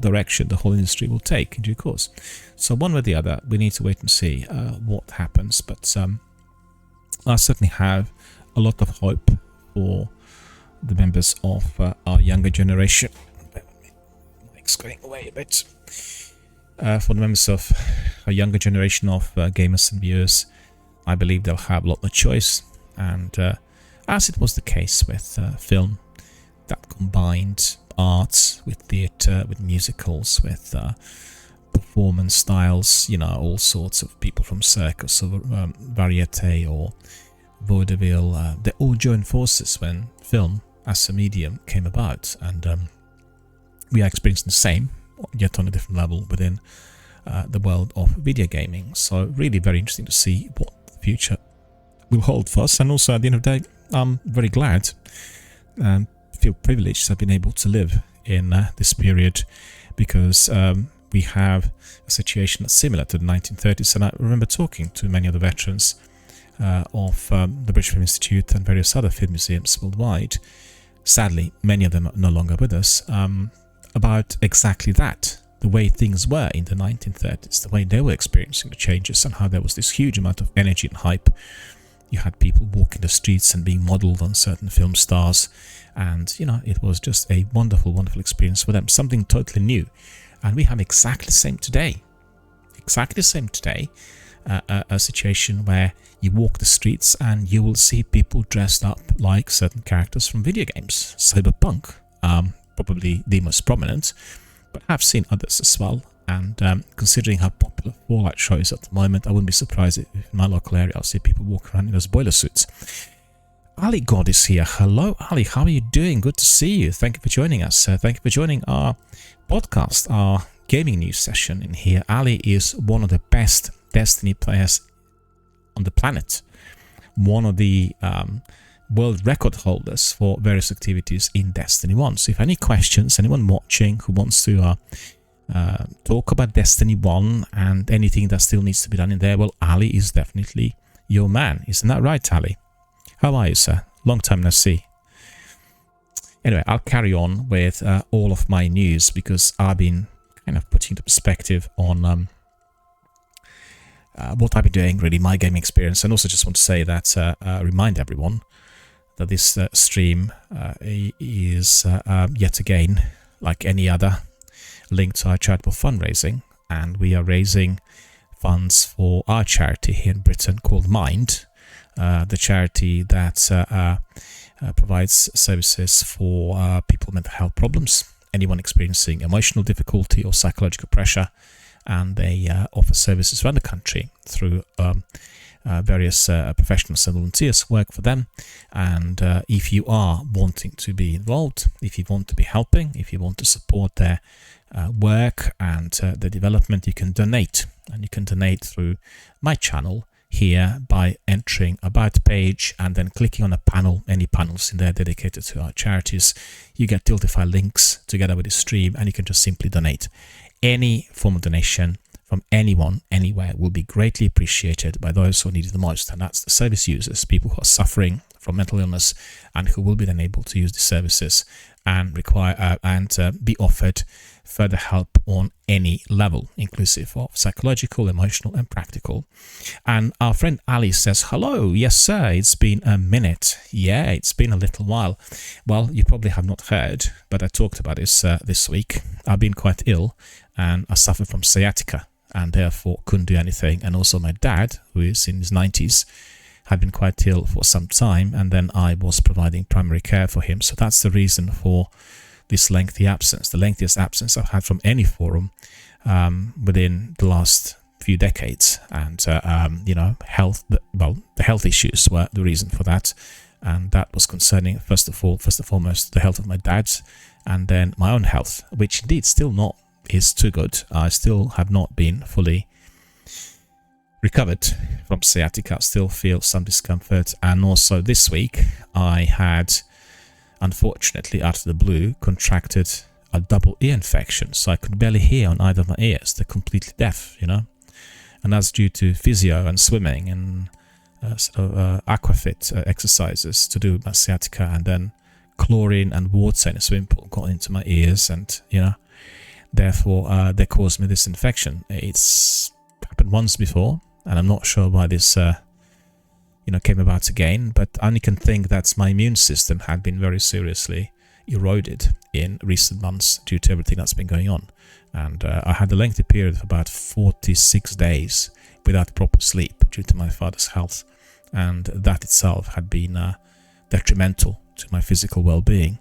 direction the whole industry will take in due course. So one way or the other, we need to wait and see what happens. But I certainly have a lot of hope for the members of our younger generation. Mike's going away a bit. For the members of a younger generation of gamers and viewers, I believe they'll have a lot more choice. And as it was the case with film, that combined arts with theatre, with musicals, with performance styles, all sorts of people from circus or varieté or vaudeville, they all joined forces when film as a medium came about, and we are experiencing the same, yet on a different level within the world of video gaming. So really very interesting to see what the future will hold for us. And also at the end of the day, I'm very glad and feel privileged to have been able to live in this period, because we have a situation that's similar to the 1930s. And I remember talking to many of the veterans of the British Film Institute and various other film museums worldwide. Sadly, many of them are no longer with us, about exactly that, the way things were in the 1930s, the way they were experiencing the changes, and how there was this huge amount of energy and hype. You had people walking the streets and being modelled on certain film stars, and it was just a wonderful, wonderful experience for them, something totally new. And we have exactly the same today. A situation where you walk the streets and you will see people dressed up like certain characters from video games. Cyberpunk, probably the most prominent, but I've seen others as well. And considering how popular Fallout show is at the moment, I wouldn't be surprised if in my local area I'll see people walk around in those boiler suits. Ali God is here. Hello, Ali. How are you doing? Good to see you. Thank you for joining us. Thank you for joining our podcast, our gaming news session in here. Ali is one of the best Destiny players on the planet. One of the world record holders for various activities in Destiny 1. So if any questions, anyone watching who wants to talk about Destiny 1 and anything that still needs to be done in there, well, Ali is definitely your man. Isn't that right, Ali? How are you, sir? Long time no see. Anyway, I'll carry on with all of my news, because I've been kind of putting the perspective on what I've been doing, really, my gaming experience. And also just want to say that, remind everyone that this stream is yet again, like any other, linked to our charitable fundraising. And we are raising funds for our charity here in Britain called Mind, the charity that provides services for people with mental health problems, anyone experiencing emotional difficulty or psychological pressure, and they offer services around the country through various professionals and volunteers work for them. And if you are wanting to be involved, if you want to be helping, if you want to support their work and the development, you can donate. And you can donate through my channel here by entering About page and then clicking on a panel, any panels in there dedicated to our charities. You get Tiltify links together with the stream, and you can just simply donate. Any form of donation from anyone, anywhere, will be greatly appreciated by those who need it the most, and that's the service users, people who are suffering from mental illness and who will be then able to use the services and be offered further help on any level, inclusive of psychological, emotional, and practical. And our friend Ali says, hello, yes sir, it's been a minute. Yeah, it's been a little while. Well, you probably have not heard, but I talked about this this week. I've been quite ill and I suffer from sciatica and therefore couldn't do anything. And also my dad, who is in his 90s, had been quite ill for some time, and then I was providing primary care for him. So that's the reason for this lengthy absence, the lengthiest absence I've had from any forum within the last few decades. And the health issues were the reason for that, and that was concerning first and foremost the health of my dad, and then my own health, which indeed still not is too good. I still have not been fully recovered from sciatica. I still feel some discomfort, and also this week I had, unfortunately, out of the blue, contracted a double ear infection, so I could barely hear on either of my ears. They're completely deaf, and that's due to physio and swimming and aquafit exercises to do with my sciatica, and then chlorine and water in a swimming pool got into my ears, and therefore they caused me this infection. It's happened once before, and I'm not sure why this came about again, but I only can think that my immune system had been very seriously eroded in recent months due to everything that's been going on. And I had a lengthy period of about 46 days without proper sleep due to my father's health, and that itself had been detrimental to my physical well-being.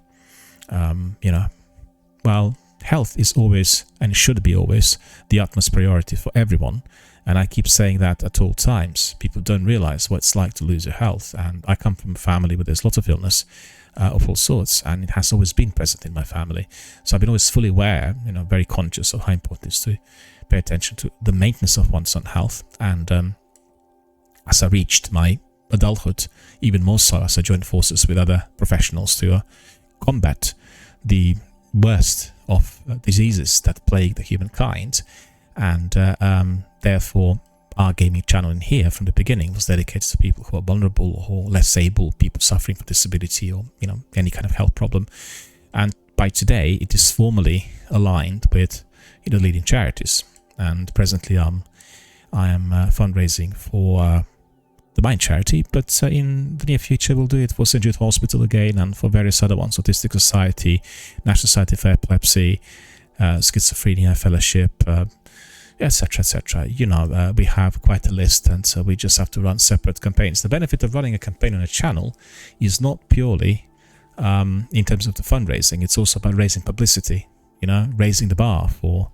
Health is always, and should be always, the utmost priority for everyone. And I keep saying that at all times. People don't realize what it's like to lose your health. And I come from a family where there's lots of illness of all sorts, and it has always been present in my family. So I've been always fully aware, very conscious of how important it is to pay attention to the maintenance of one's own health. And as I reached my adulthood, even more so as I joined forces with other professionals to combat the worst of diseases that plague the humankind. And therefore our gaming channel in here from the beginning was dedicated to people who are vulnerable or less able, people suffering from disability or any kind of health problem. And by today it is formally aligned with leading charities, and presently I am fundraising for the Mind charity, but in the near future we'll do it for St. Jude Hospital again, and for various other ones: Autistic Society, National Society for Epilepsy, Schizophrenia Fellowship, etc, etc. We have quite a list, and so we just have to run separate campaigns. The benefit of running a campaign on a channel is not purely in terms of the fundraising, it's also about raising publicity, raising the bar for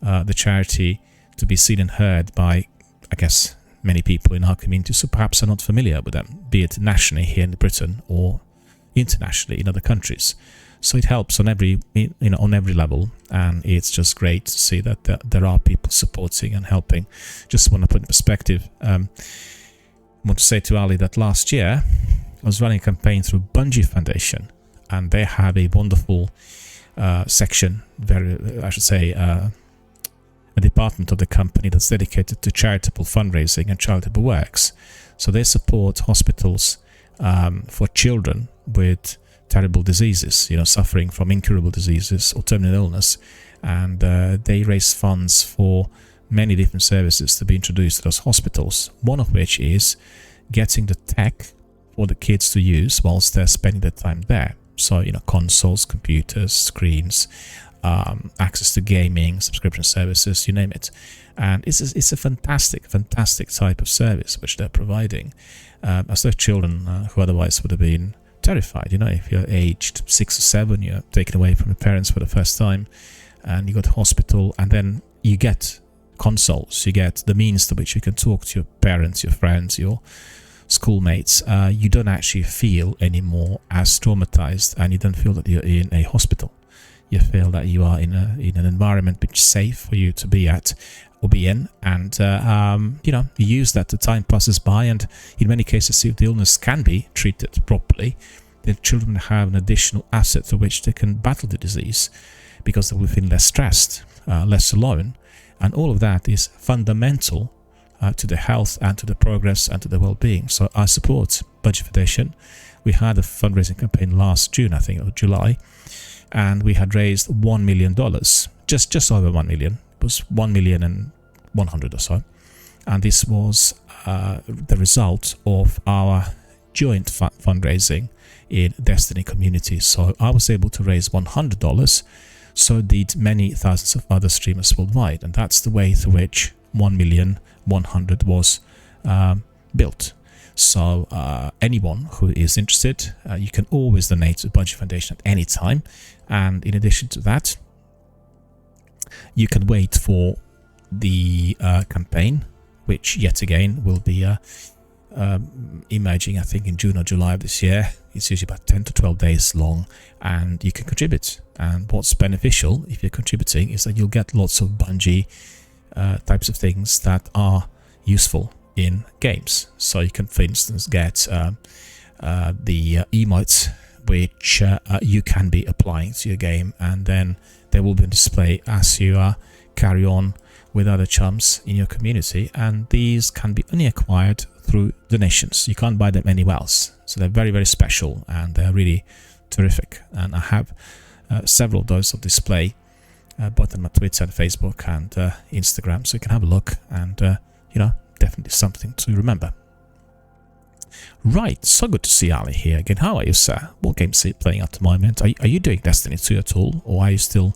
the charity to be seen and heard by, I guess, many people in our community, so perhaps are not familiar with them, be it nationally here in Britain or internationally in other countries. So it helps on every level, and it's just great to see that there are people supporting and helping. Just want to put in perspective, I want to say to Ali that last year I was running a campaign through Bungie Foundation, and they have a wonderful section, a department of the company that's dedicated to charitable fundraising and charitable works. So they support hospitals for children with terrible diseases, suffering from incurable diseases or terminal illness, and they raise funds for many different services to be introduced to those hospitals, one of which is getting the tech for the kids to use whilst they're spending their time there. So, consoles, computers, screens, access to gaming, subscription services, you name it. And it's a fantastic type of service which they're providing. As those children who otherwise would have been terrified, if you're aged 6 or 7, you're taken away from your parents for the first time, and you go to hospital, and then you get consoles, you get the means to which you can talk to your parents, your friends, your schoolmates. You don't actually feel anymore as traumatized, and you don't feel that you're in a hospital. you feel that you are in an environment which is safe for you to be at or be in, and you use that. The time passes by, and in many cases, if the illness can be treated properly, the children have an additional asset through which they can battle the disease, because they will feel less stressed, less alone, and all of that is fundamental to the health and to the progress and to the well-being. So I support Budgie Foundation. We had a fundraising campaign last June, I think, or July, and we had raised $1 million, just over 1 million. It was 1,100,000 or so, and this was the result of our joint fundraising in Destiny community. So I was able to raise $100, so did many thousands of other streamers worldwide, and that's the way through which 1,100,000 was built. So anyone who is interested, you can always donate to Budgie Foundation at any time, and in addition to that, you can wait for the campaign, which yet again will be emerging, I think, in June or July of this year. It's usually about 10 to 12 days long, and you can contribute. And what's beneficial if you're contributing is that you'll get lots of Bungie types of things that are useful in games. So you can, for instance, get the emotes which you can be applying to your game, and then they will be on display as you carry on with other chums in your community, and these can be only acquired through donations. You can't buy them anywhere else, so they're very, very special, and they're really terrific. And I have several of those on display both on my Twitter and Facebook and Instagram, so you can have a look, and definitely something to remember. Right, so good to see Ali here again. How are you, sir? What games are you playing at the moment? Are you doing Destiny 2 at all, or are you still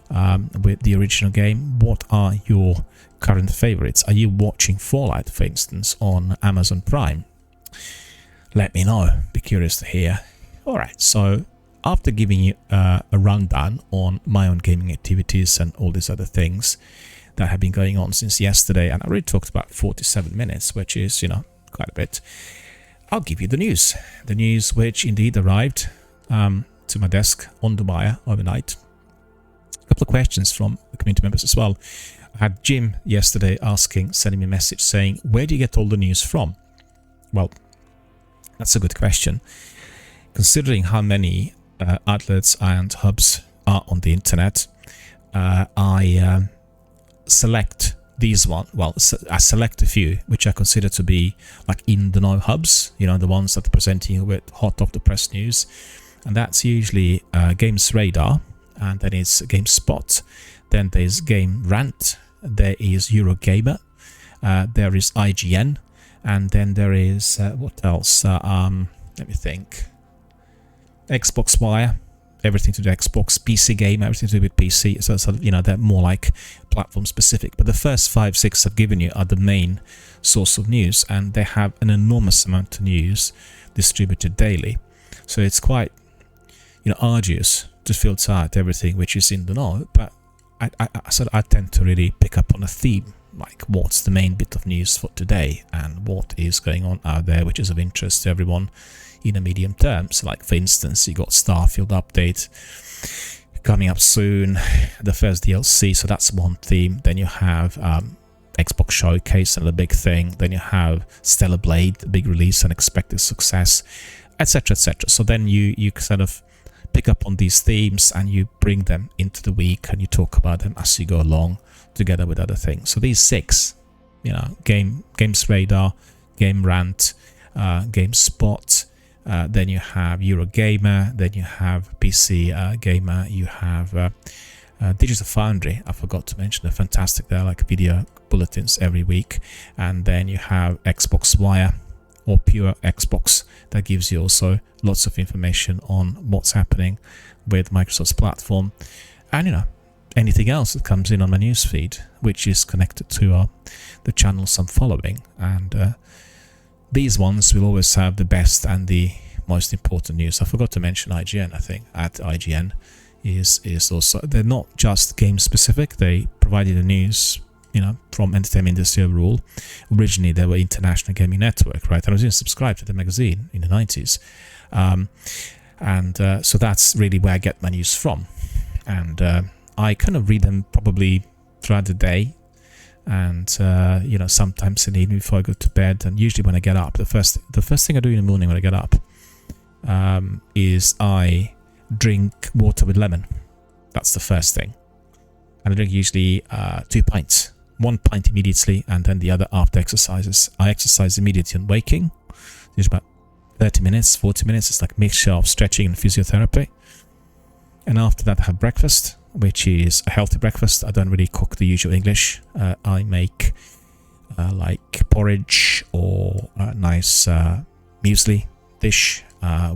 with the original game? What are your current favorites? Are you watching Fallout, for instance, on Amazon Prime? Let me know. Be curious to hear. Alright, so after giving you a rundown on my own gaming activities and all these other things that have been going on since yesterday, and I already talked about 47 minutes, which is, quite a bit, I'll give you the news. The news which indeed arrived to my desk on the wire overnight. A couple of questions from the community members as well. I had Jim yesterday sending me a message saying, where do you get all the news from? Well, that's a good question. Considering how many outlets and hubs are on the internet, I select these I select a few which I consider to be like in the know hubs, the ones that are presenting you with hot off the press news, and that's usually Games Radar, and then it's GameSpot, then there's Game Rant, there is Eurogamer, there is IGN, and then there is what else? Let me think. Xbox Wire, everything to do with Xbox, PC Game, everything to do with PC. So they're more like platform specific. But the first 5, 6 I've given you are the main source of news, and they have an enormous amount of news distributed daily. So it's quite, arduous to filter out everything which is in the know. But I tend to really pick up on a theme, like what's the main bit of news for today and what is going on out there which is of interest to everyone in a medium term. So like, for instance, you got Starfield update coming up soon, the first DLC, so that's one theme. Then you have Xbox Showcase, another big thing. Then you have Stellar Blade, the big release and expected success, etc, etc. So then you kind of pick up on these themes and you bring them into the week and you talk about them as you go along together with other things. So these 6, Games Radar, Game Rant, GameSpot, then you have Eurogamer, then you have PC Gamer, you have Digital Foundry. I forgot to mention, they're fantastic. They're like video bulletins every week. And then you have Xbox Wire, or Pure Xbox, that gives you also lots of information on what's happening with Microsoft's platform. And anything else that comes in on my newsfeed, which is connected to the channels I'm following. And these ones will always have the best and the most important news. I forgot to mention IGN, I think. At IGN is also, they're not just game specific, they provided the news, from entertainment industry overall. Originally, they were International Gaming Network, right? I was even subscribed to the magazine in the 90s. So that's really where I get my news from. and I kind of read them probably throughout the day, and sometimes in the evening before I go to bed, and usually when I get up, the first thing I do in the morning when I get up is I drink water with lemon. That's the first thing, and I drink usually 2 pints. 1 pint immediately, and then the other after exercises. I exercise immediately on waking. There's about 30 minutes, 40 minutes. It's like a mixture of stretching and physiotherapy. And after that, I have breakfast, which is a healthy breakfast. I don't really cook the usual English. I make like porridge or a nice muesli dish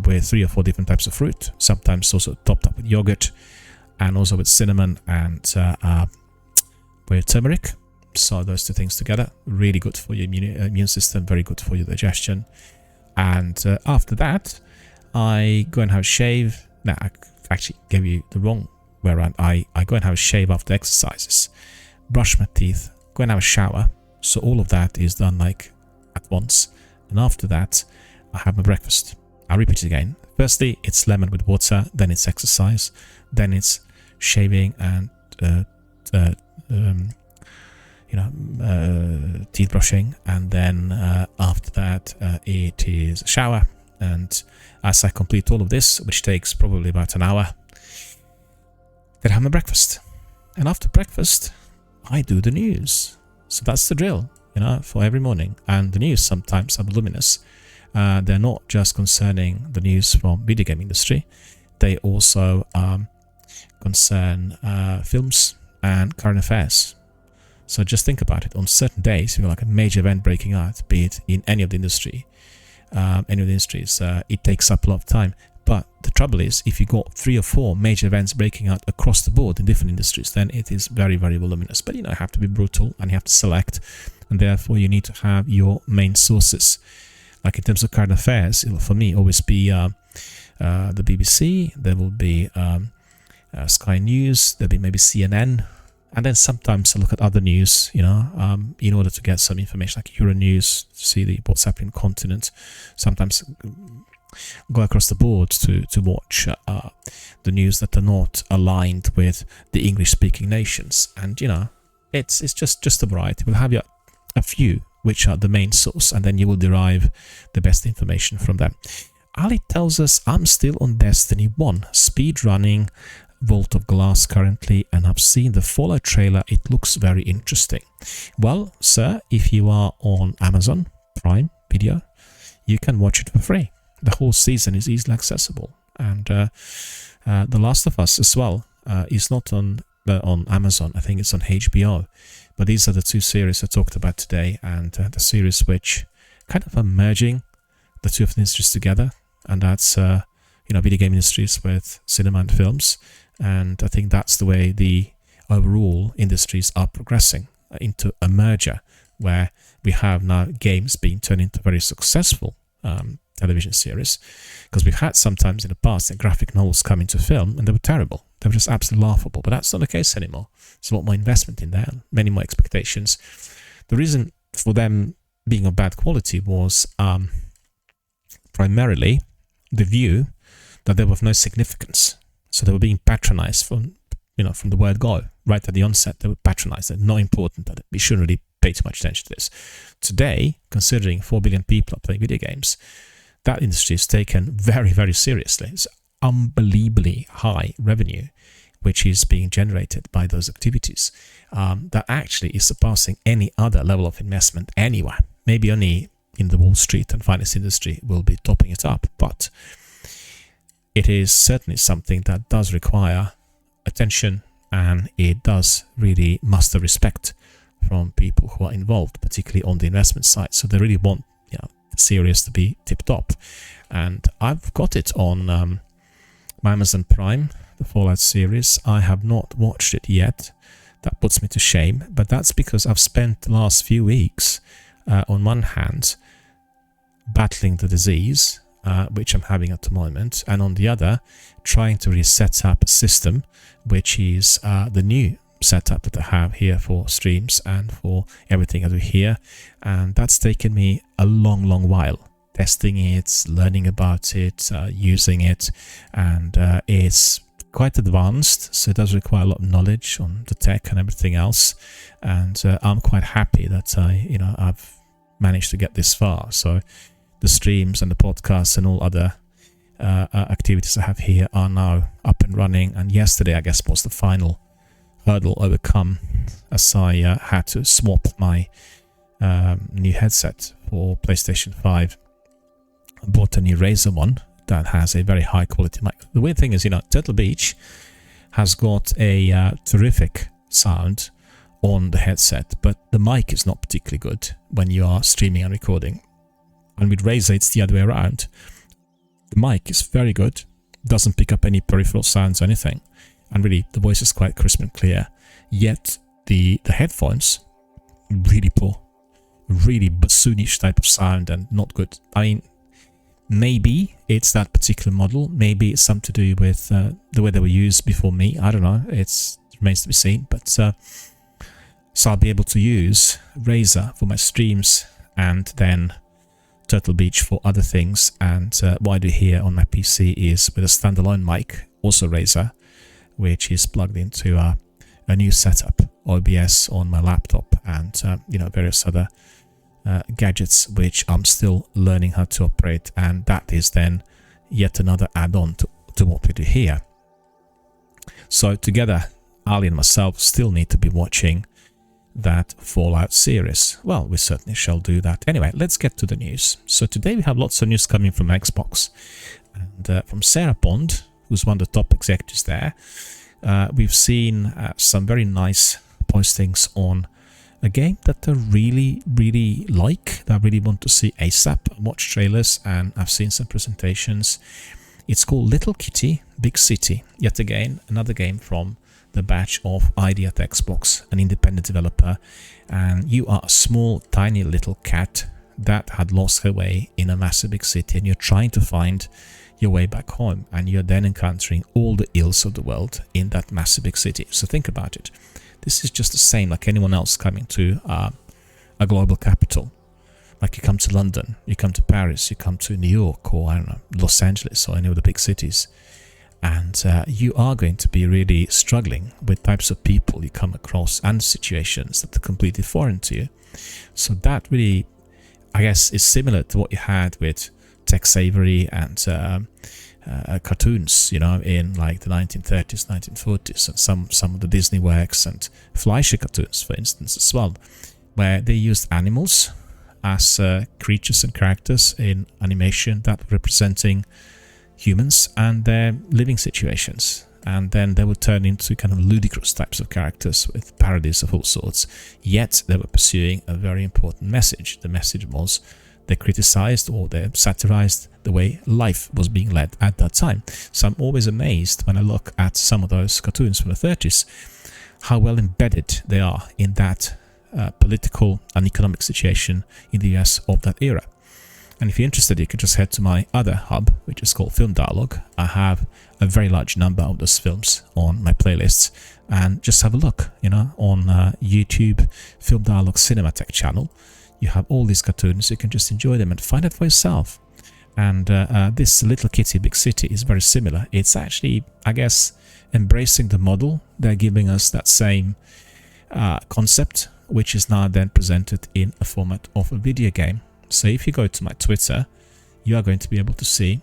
with 3 or 4 different types of fruit. Sometimes also topped up with yogurt, and also with cinnamon and with turmeric. So those 2 things together, really good for your immune system, very good for your digestion. And after that, I go and have a shave. Now, I actually gave you the wrong way around. I go and have a shave after exercises, brush my teeth, go and have a shower. So all of that is done like at once. And after that, I have my breakfast. I'll repeat it again. Firstly, it's lemon with water, then it's exercise, then it's shaving and teeth brushing, and then after that it is a shower. And as I complete all of this, which takes probably about an hour, then I have my breakfast. And after breakfast, I do the news. So that's the drill, for every morning. And the news sometimes are voluminous. They're not just concerning the news from video game industry. They also concern films and current affairs. So just think about it. On certain days, you've got like a major event breaking out, be it in any of the industries, it takes up a lot of time. But the trouble is, if you got 3 or 4 major events breaking out across the board in different industries, then it is very, very voluminous. But you have to be brutal, and you have to select, and therefore you need to have your main sources. Like in terms of current affairs, it will for me always be the BBC. There will be Sky News. There'll be maybe CNN. And then sometimes I look at other news, in order to get some information, like Euronews, to see what's happening on the continent. Sometimes go across the board to watch the news that are not aligned with the English-speaking nations. And, it's just a variety. We'll have a few which are the main source, and then you will derive the best information from them. Ali tells us, I'm still on Destiny 1, speed running Vault of Glass currently, and I've seen the Fallout trailer. It looks very interesting. Well, sir, if you are on Amazon Prime Video, you can watch it for free. The whole season is easily accessible. And The Last of Us as well is not on Amazon. I think it's on HBO. But these are the 2 series I talked about today, and the series which kind of are merging the 2 of the industries together, and that's video game industries with cinema and films. And I think that's the way the overall industries are progressing into a merger, where we have now games being turned into very successful television series. Because we've had sometimes in the past that graphic novels come into film and they were terrible. They were just absolutely laughable. But that's not the case anymore. There's a lot more investment in there, many more expectations. The reason for them being of bad quality was primarily the view that they were of no significance. So they were being patronized from the word go. Right at the onset, they were patronized. They're not important. That we shouldn't really pay too much attention to this. Today, considering 4 billion people are playing video games, that industry is taken very, very seriously. It's unbelievably high revenue which is being generated by those activities that actually is surpassing any other level of investment anywhere. Maybe only in the Wall Street and finance industry will be topping it up, but it is certainly something that does require attention, and it does really muster respect from people who are involved, particularly on the investment side. So they really want the series to be tip-top. And I've got it on my Amazon Prime, the Fallout series. I have not watched it yet. That puts me to shame, but that's because I've spent the last few weeks, on one hand, battling the disease, which I'm having at the moment, and on the other, trying to really set up a system, which is the new setup that I have here for streams and for everything I do here. And that's taken me a long, long while. Testing it, learning about it, using it, and it's quite advanced, so it does require a lot of knowledge on the tech and everything else. And I'm quite happy that I've managed to get this far. So the streams and the podcasts and all other activities I have here are now up and running. And yesterday, I guess, was the final hurdle overcome, as I had to swap my new headset for PlayStation 5. I bought a new Razer one that has a very high quality mic. The weird thing is, Turtle Beach has got a terrific sound on the headset, but the mic is not particularly good when you are streaming and recording. And with Razer, it's the other way around. The mic is very good, doesn't pick up any peripheral sounds or anything, and really the voice is quite crisp and clear. Yet the headphones, really poor, really bassoonish type of sound and not good. I mean, maybe it's that particular model, maybe it's something to do with the way they were used before me. I don't know, it remains to be seen. But so I'll be able to use Razer for my streams and then Turtle Beach for other things. And what I do here on my PC is with a standalone mic, also Razer, which is plugged into a new setup, OBS on my laptop, and various other gadgets which I'm still learning how to operate. And that is then yet another add-on to what we do here. So together, Ali and myself still need to be watching that Fallout series. Well, we certainly shall do that. Anyway, let's get to the news. So today we have lots of news coming from Xbox, and from Sarah Bond, who's one of the top executives there. We've seen some very nice postings on a game that I really, really like, that I really want to see ASAP. I watched trailers and I've seen some presentations. It's called Little Kitty, Big City. Yet again, another game from the batch of ID at Xbox, an independent developer. And you are a small, tiny little cat that had lost her way in a massive big city, and you're trying to find your way back home. And you're then encountering all the ills of the world in that massive big city. So think about it. This is just the same like anyone else coming to a global capital. Like you come to London, you come to Paris, you come to New York, or I don't know, Los Angeles, or any of the big cities. And you are going to be really struggling with types of people you come across and situations that are completely foreign to you. So that really, I guess, is similar to what you had with Tex Avery and cartoons, in like the 1930s, 1940s, and some of the Disney works and Fleischer cartoons, for instance, as well, where they used animals as creatures and characters in animation that were representing humans and their living situations. And then they would turn into kind of ludicrous types of characters with parodies of all sorts. Yet they were pursuing a very important message. The message was they criticized or they satirized the way life was being led at that time. So I'm always amazed when I look at some of those cartoons from the 30s, how well embedded they are in that political and economic situation in the US of that era. And if you're interested, you can just head to my other hub, which is called Film Dialogue. I have a very large number of those films on my playlists, and just have a look, on YouTube, Film Dialogue Cinematech channel. You have all these cartoons, you can just enjoy them and find it for yourself. And this Little Kitty, Big City is very similar. It's actually, I guess, embracing the model. They're giving us that same concept, which is now then presented in a format of a video game. So if you go to my Twitter, you are going to be able to see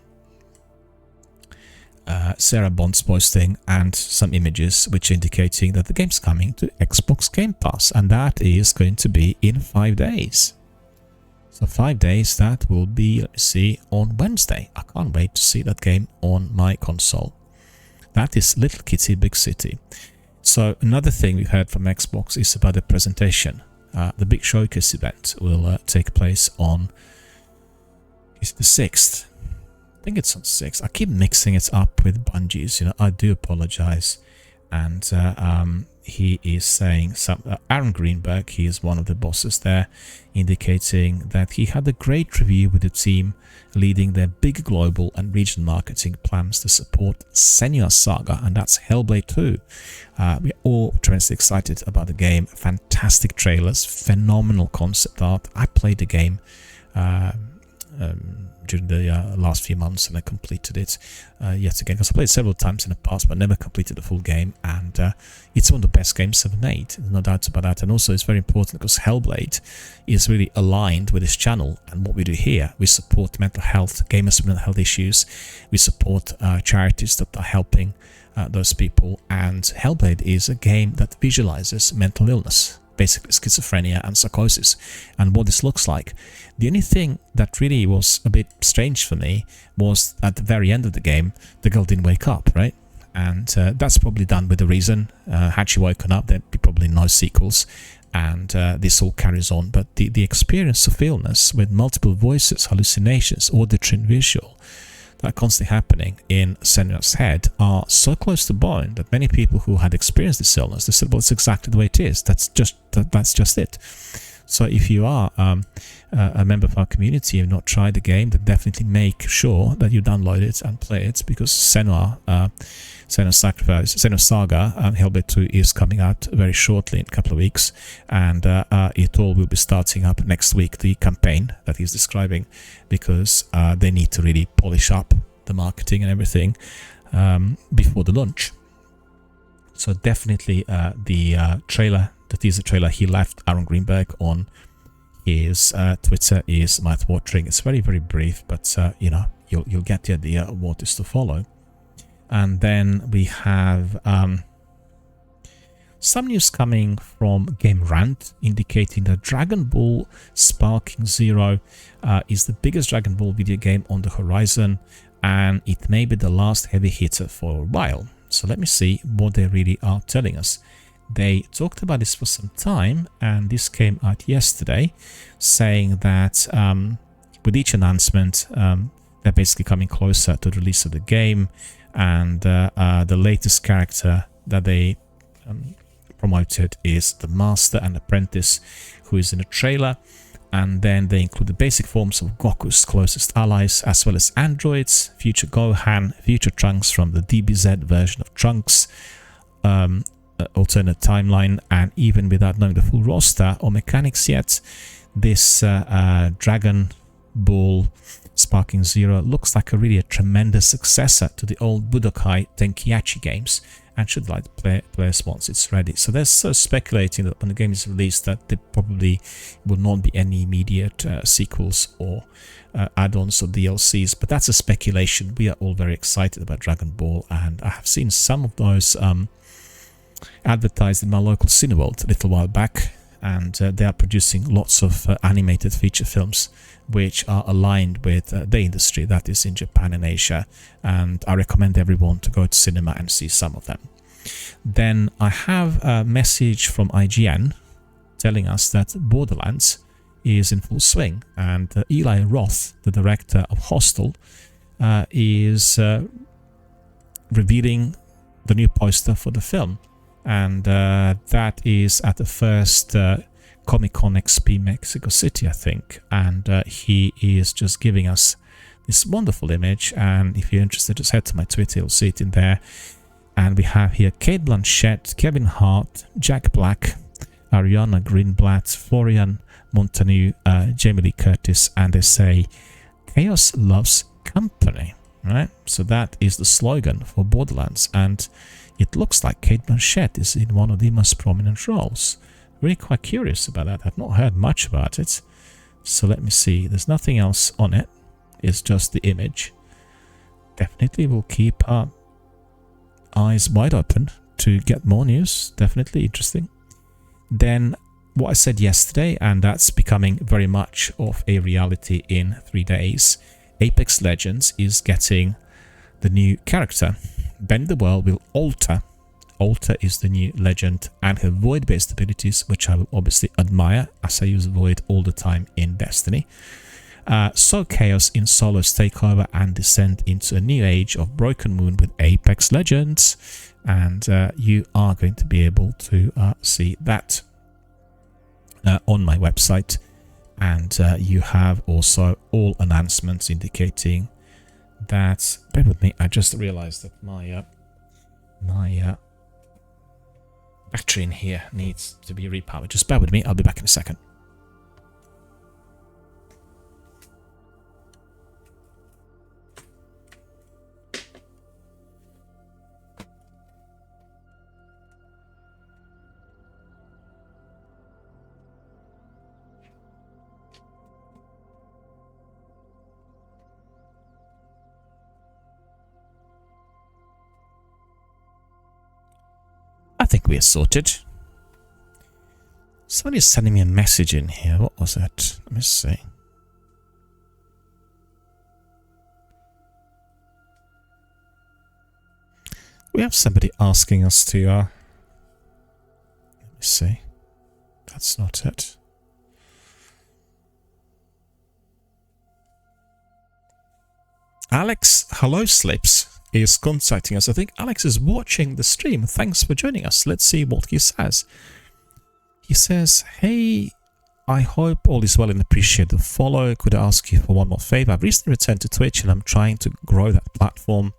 Sarah Bond's posting and some images which are indicating that the game's coming to Xbox Game Pass, and that is going to be in 5 days. So 5 days, that will be, let's see, on Wednesday. I can't wait to see that game on my console. That is Little Kitty, Big City. So another thing we heard from Xbox is about the presentation. The big showcase event will take place on, is it the 6th? I think it's on 6th. I keep mixing it up with Bungie's, I do apologize. And he is saying, Aaron Greenberg, he is one of the bosses there, indicating that he had a great review with the team leading their big global and regional marketing plans to support Senua's Saga, and that's Hellblade 2. We're all tremendously excited about the game. Fantastic trailers, phenomenal concept art. I played the game during the last few months, and I completed it yet again, because I played several times in the past but never completed the full game, and it's one of the best games ever made, there's no doubt about that. And also it's very important because Hellblade is really aligned with this channel and what we do here. We support mental health, gamers with mental health issues, we support charities that are helping those people, and Hellblade is a game that visualizes mental illness, basically schizophrenia and psychosis, and what this looks like. The only thing that really was a bit strange for me was at the very end of the game, the girl didn't wake up, right? And that's probably done with a reason. Had she woken up, there'd be probably no sequels, and this all carries on. But the experience of illness with multiple voices, hallucinations, auditory and visual, that are constantly happening in Senua's head are so close to bone that many people who had experienced this illness, they said, well, it's exactly the way it is. That's just it. So if you are a member of our community and not tried the game, then definitely make sure that you download it and play it, because Senua Saga Hellblade 2 is coming out very shortly, in a couple of weeks, and it all will be starting up next week, the campaign that he's describing, because they need to really polish up the marketing and everything before the launch. So definitely the teaser trailer he left Aaron Greenberg on his Twitter is mouth-watering. It's very, very brief, but you know, you'll get the idea of what is to follow. And then we have some news coming from Game Rant indicating that Dragon Ball Sparking Zero is the biggest Dragon Ball video game on the horizon, and it may be the last heavy hitter for a while. So let me see what they really are telling us. They talked about this for some time, and this came out yesterday, saying that with each announcement, they're basically coming closer to the release of the game, and the latest character that they promoted is the Master and Apprentice, who is in a trailer, and then they include the basic forms of Goku's closest allies, as well as androids, future Gohan, future Trunks from the DBZ version of Trunks, alternate timeline, and even without knowing the full roster or mechanics yet, this Dragon Ball Sparking Zero looks like a tremendous successor to the old Budokai Tenkaichi games, and should light players once it's ready. So they're speculating that when the game is released that there probably will not be any immediate sequels or add-ons or DLCs, but that's a speculation. We are all very excited about Dragon Ball, and I have seen some of those advertised in my local Cineworld a little while back, and they are producing lots of animated feature films which are aligned with the industry that is in Japan and Asia, and I recommend everyone to go to cinema and see some of them. Then I have a message from IGN telling us that Borderlands is in full swing, and Eli Roth, the director of Hostel, is revealing the new poster for the film, and that is at the first Comic-Con XP Mexico City, I think, and he is just giving us this wonderful image, and if you're interested, just head to my Twitter, you'll see it in there. And we have here Cate Blanchett, Kevin Hart, Jack Black, Ariana Greenblatt, Florian Montanu, Jamie Lee Curtis, and they say chaos loves company, right? So that is the slogan for Borderlands, and it looks like Cate Blanchett is in one of the most prominent roles. Really quite curious about that. I've not heard much about it, so let me see. There's nothing else on it, it's just the image. Definitely will keep our eyes wide open to get more news. Definitely interesting. Then what I said yesterday, and that's becoming very much of a reality in 3 days, Apex Legends is getting the new character. Ben the World will alter. Alter is the new legend, and her void-based abilities, which I will obviously admire, as I use void all the time in Destiny. So chaos in Solo's takeover and descent into a new age of Broken Moon with Apex Legends, and you are going to be able to see that on my website, and you have also all announcements indicating that. Bear with me, I just realized that my battery in here needs to be repowered. Just bear with me, I'll be back in a second. we are sorted. Somebody's sending me a message in here. What was it? Let me see. We have somebody asking us to, let me see. That's not it. Alex Hello Slips is contacting us. I think Alex is watching the stream. Thanks for joining us. Let's see what he says. He says, hey, I hope all is well and appreciate the follow. Could I ask you for one more favor? I've recently returned to Twitch and I'm trying to grow that platform.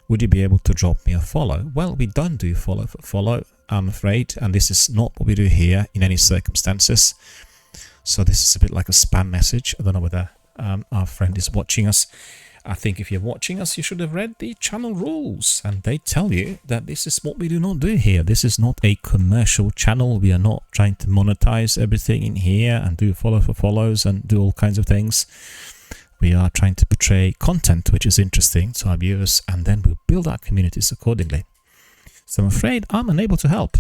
Would you be able to drop me a follow? Well, we don't do follow for follow, I'm afraid, and this is not what we do here in any circumstances. So this is a bit like a spam message. I don't know whether our friend is watching us. I think if you're watching us, you should have read the channel rules, and they tell you that this is what we do not do here. This is not a commercial channel. We are not trying to monetize everything in here and do follow for follows and do all kinds of things. We are trying to portray content which is interesting to our viewers, and then we'll build our communities accordingly. So I'm afraid I'm unable to help.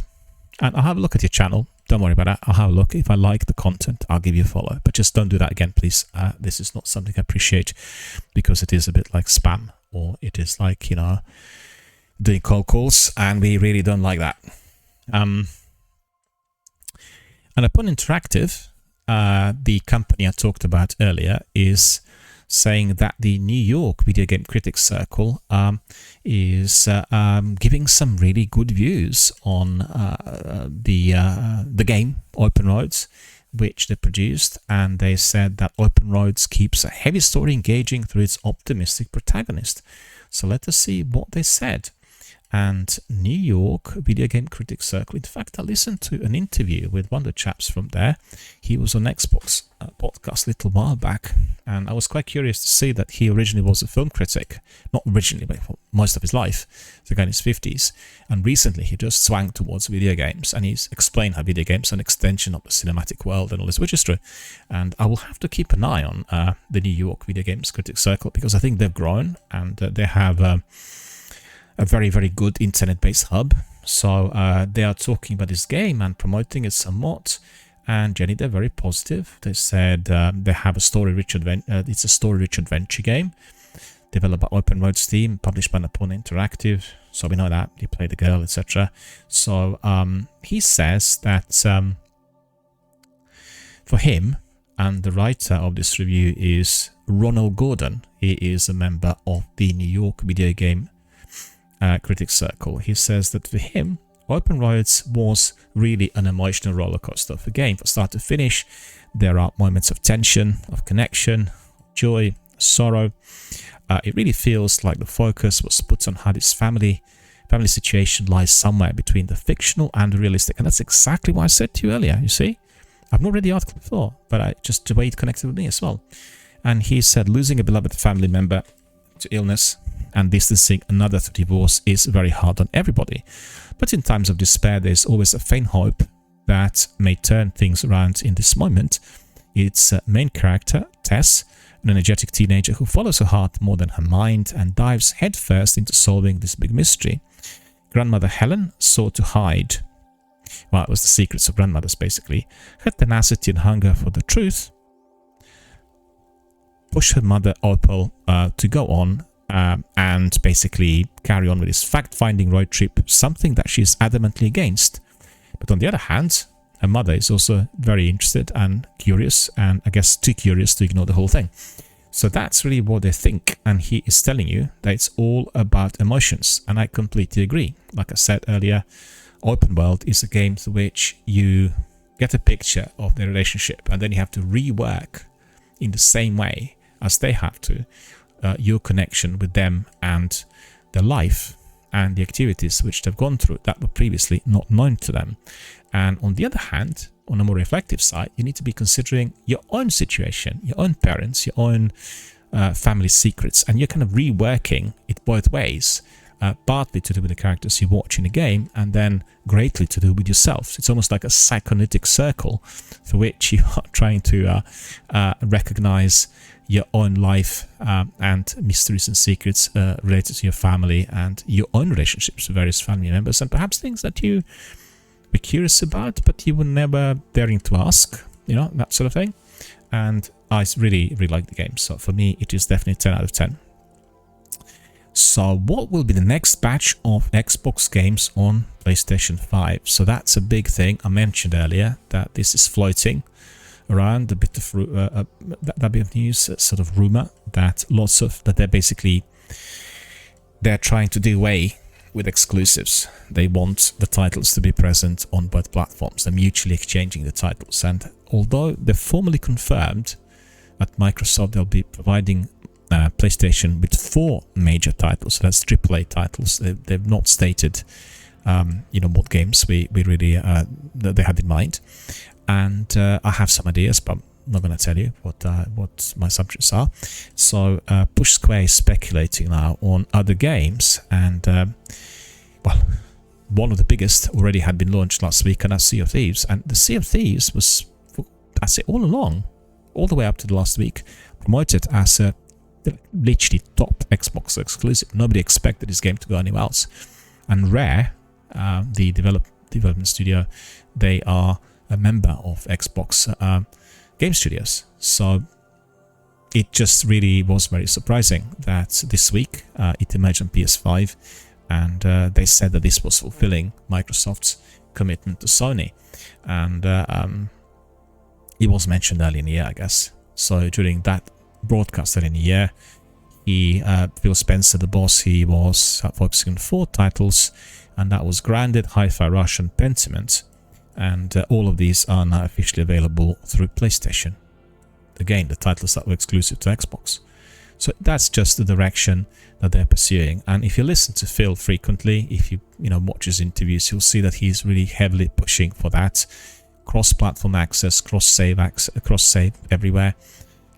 And I'll have a look at your channel. Don't worry about that. I'll have a look. If I like the content, I'll give you a follow. But just don't do that again, please. This is not something I appreciate, because it is a bit like spam, or it is like, you know, doing cold calls, and we really don't like that. And upon Interactive, the company I talked about earlier, is saying that the New York Video Game Critics Circle is giving some really good views on the game Open Roads, which they produced, and they said that Open Roads keeps a heavy story engaging through its optimistic protagonist. So let us see what they said. And New York Video Game Critics Circle, in fact, I listened to an interview with one of the chaps from there. He was on Xbox podcast a little while back, and I was quite curious to see that he originally was a film critic. Not originally, but for most of his life. The guy in his 50s. And recently he just swung towards video games, and he's explained how video games are an extension of the cinematic world and all this, which is true. And I will have to keep an eye on the New York Video Games Critics Circle, because I think they've grown, and they have a very, very good internet-based hub. So they are talking about this game and promoting it somewhat. And Jenny, they're very positive. They said they have a story-rich adventure. It's a story-rich adventure game developed by Open Roads team, published by Nippon Interactive. So we know that you play the girl, etc. So he says that for him, and the writer of this review is Ronald Gordon. He is a member of the New York Video Game Critics Circle. He says that for him, Open Roads was really an emotional roller coaster of a game. From start to finish, there are moments of tension, of connection, joy, sorrow. It really feels like the focus was put on how this family situation lies somewhere between the fictional and the realistic. And that's exactly what I said to you earlier, you see. I've not read the article before, but just the way it connected with me as well. And he said losing a beloved family member to illness and distancing another to divorce is very hard on everybody. But in times of despair, there's always a faint hope that may turn things around in this moment. Its main character, Tess, an energetic teenager who follows her heart more than her mind and dives headfirst into solving this big mystery. Grandmother Helen sought to hide, well, it was the secrets of grandmothers basically. Her tenacity and hunger for the truth pushed her mother Opal to go on and basically carry on with this fact-finding road trip, something that she's adamantly against. But on the other hand, her mother is also very interested and curious, and I guess too curious to ignore the whole thing. So that's really what they think, and he is telling you that it's all about emotions, and I completely agree. Like I said earlier, Open World is a game to which you get a picture of their relationship, and then you have to rework in the same way as they have to your connection with them and their life and the activities which they've gone through that were previously not known to them. And on the other hand, on a more reflective side, you need to be considering your own situation, your own parents, your own family secrets, and you're kind of reworking it both ways, partly to do with the characters you watch in the game, and then greatly to do with yourself. It's almost like a psychoanalytic circle for which you are trying to recognize your own life and mysteries and secrets related to your family and your own relationships with various family members, and perhaps things that you be curious about, but you were never daring to ask, you know, that sort of thing. And I really, really like the game. So for me, it is definitely 10 out of 10. So what will be the next batch of Xbox games on PlayStation 5? So that's a big thing. I mentioned earlier that this is floating around a bit of that bit of news, sort of rumor that they're trying to do away with exclusives. They want the titles to be present on both platforms. They're mutually exchanging the titles. And although they're formally confirmed at Microsoft, they'll be providing PlayStation with 4 major titles. So that's AAA titles. They've not stated, you know, what games we really they had in mind. And I have some ideas, but I'm not going to tell you what my subjects are. So Push Square is speculating now on other games, and well, one of the biggest already had been launched last week, and that's Sea of Thieves. And the Sea of Thieves was, I say, all along, all the way up to the last week, promoted as a literally top Xbox exclusive. Nobody expected this game to go anywhere else. And Rare, the development studio, they are a member of Xbox Game Studios. So it just really was very surprising that this week it emerged on PS5, and they said that this was fulfilling Microsoft's commitment to Sony. And it was mentioned early in the year, I guess. So during that broadcast early in the year, Phil Spencer, the boss, he was focusing on 4 titles, and that was Grounded, Hi-Fi Rush, and Pentiment. And all of these are now officially available through PlayStation. Again, the titles that were exclusive to Xbox. So that's just the direction that they're pursuing. And if you listen to Phil frequently, if you watch his interviews, you'll see that he's really heavily pushing for that cross-platform access, cross-save everywhere.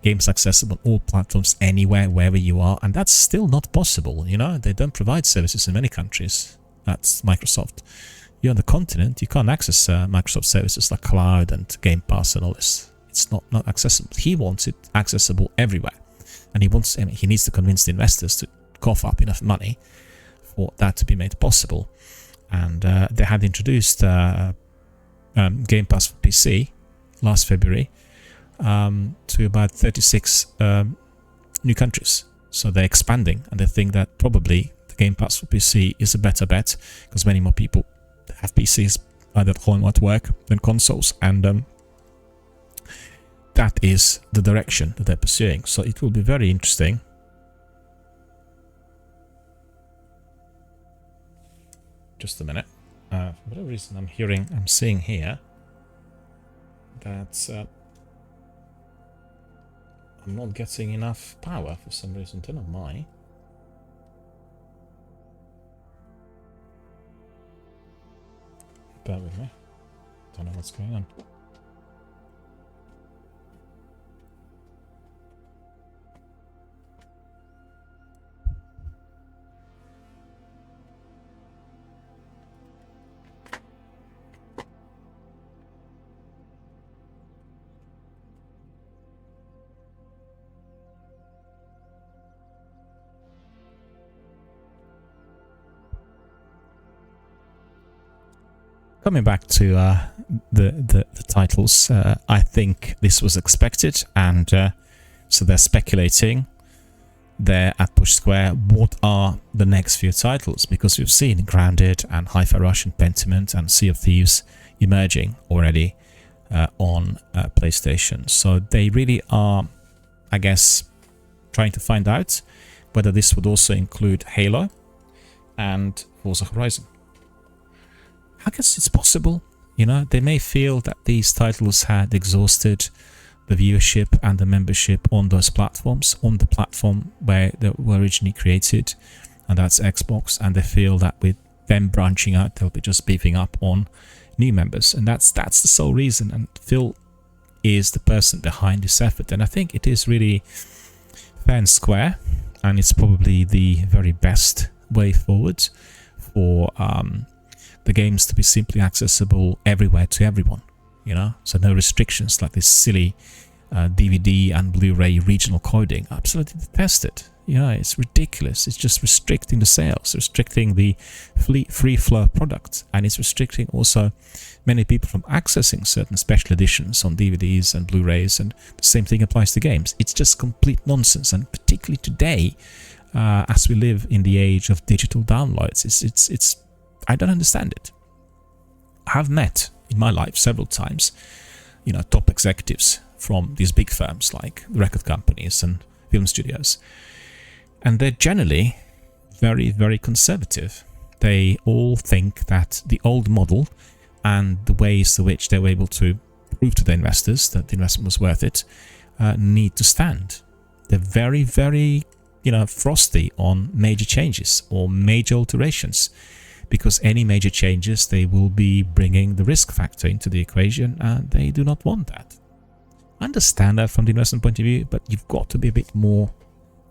Games accessible on all platforms, anywhere, wherever you are. And that's still not possible. You know, they don't provide services in many countries. That's Microsoft. You're on the continent, you can't access Microsoft services like Cloud and Game Pass and all this. It's not accessible. He wants it accessible everywhere. And he needs to convince the investors to cough up enough money for that to be made possible. And they had introduced Game Pass for PC last February to about 36 new countries. So they're expanding, and they think that probably the Game Pass for PC is a better bet because many more people have PCs either at home or at work than consoles, and that is the direction that they're pursuing. So it will be very interesting. Just a minute. For whatever reason, I'm seeing here that I'm not getting enough power for some reason. Turn on my. Bear with me. Don't know what's going on. Coming back to the titles, I think this was expected, and so they're speculating there at Push Square what are the next few titles, because we've seen Grounded and Hi-Fi Rush and Pentiment and Sea of Thieves emerging already on PlayStation. So they really are, I guess, trying to find out whether this would also include Halo and Forza Horizon. I guess it's possible. You know, they may feel that these titles had exhausted the viewership and the membership on those platforms, on the platform where they were originally created, and that's Xbox, and they feel that with them branching out, they'll be just beefing up on new members, and that's the sole reason. And Phil is the person behind this effort, and I think it is really fair and square, and it's probably the very best way forward for the games to be simply accessible everywhere to everyone, you know, so no restrictions like this silly DVD and Blu-ray regional coding. I absolutely detest it. You know, it's ridiculous. It's just restricting the sales, restricting the free flow of products, and it's restricting also many people from accessing certain special editions on DVDs and Blu-rays, and the same thing applies to games. It's just complete nonsense, and particularly today, as we live in the age of digital downloads, it's I don't understand it. I have met in my life several times, you know, top executives from these big firms like record companies and film studios. And they're generally very, very conservative. They all think that the old model and the ways in which they were able to prove to the investors that the investment was worth it need to stand. They're very, very, you know, frosty on major changes or major alterations, because any major changes, they will be bringing the risk factor into the equation, and they do not want that. I understand that from the investment point of view, but you've got to be a bit more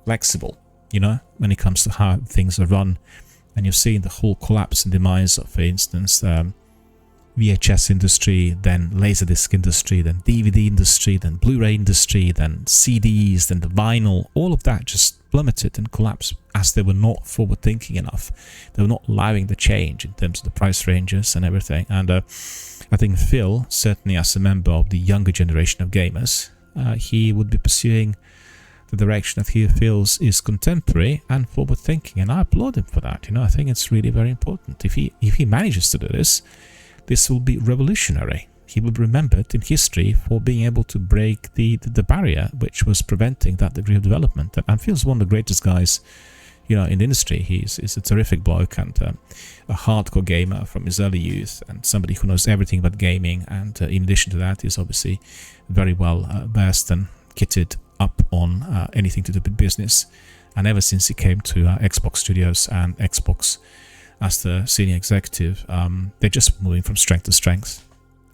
flexible, you know, when it comes to how things are run. And you're seeing the whole collapse and demise of, for instance, VHS industry, then Laserdisc industry, then DVD industry, then Blu-ray industry, then CDs, then the vinyl. All of that just plummeted and collapsed as they were not forward-thinking enough. They were not allowing the change in terms of the price ranges and everything. And I think Phil, certainly as a member of the younger generation of gamers, he would be pursuing the direction that he feels is contemporary and forward-thinking, and I applaud him for that. You know, I think it's really very important. If he manages to do this, this will be revolutionary. He will be remembered in history for being able to break the barrier which was preventing that degree of development. And Phil's one of the greatest guys, you know, in the industry. He's a terrific bloke and a hardcore gamer from his early youth, and somebody who knows everything about gaming. And in addition to that, he's obviously very well versed and kitted up on anything to do with business. And ever since he came to Xbox Studios and Xbox as the senior executive, they're just moving from strength to strength.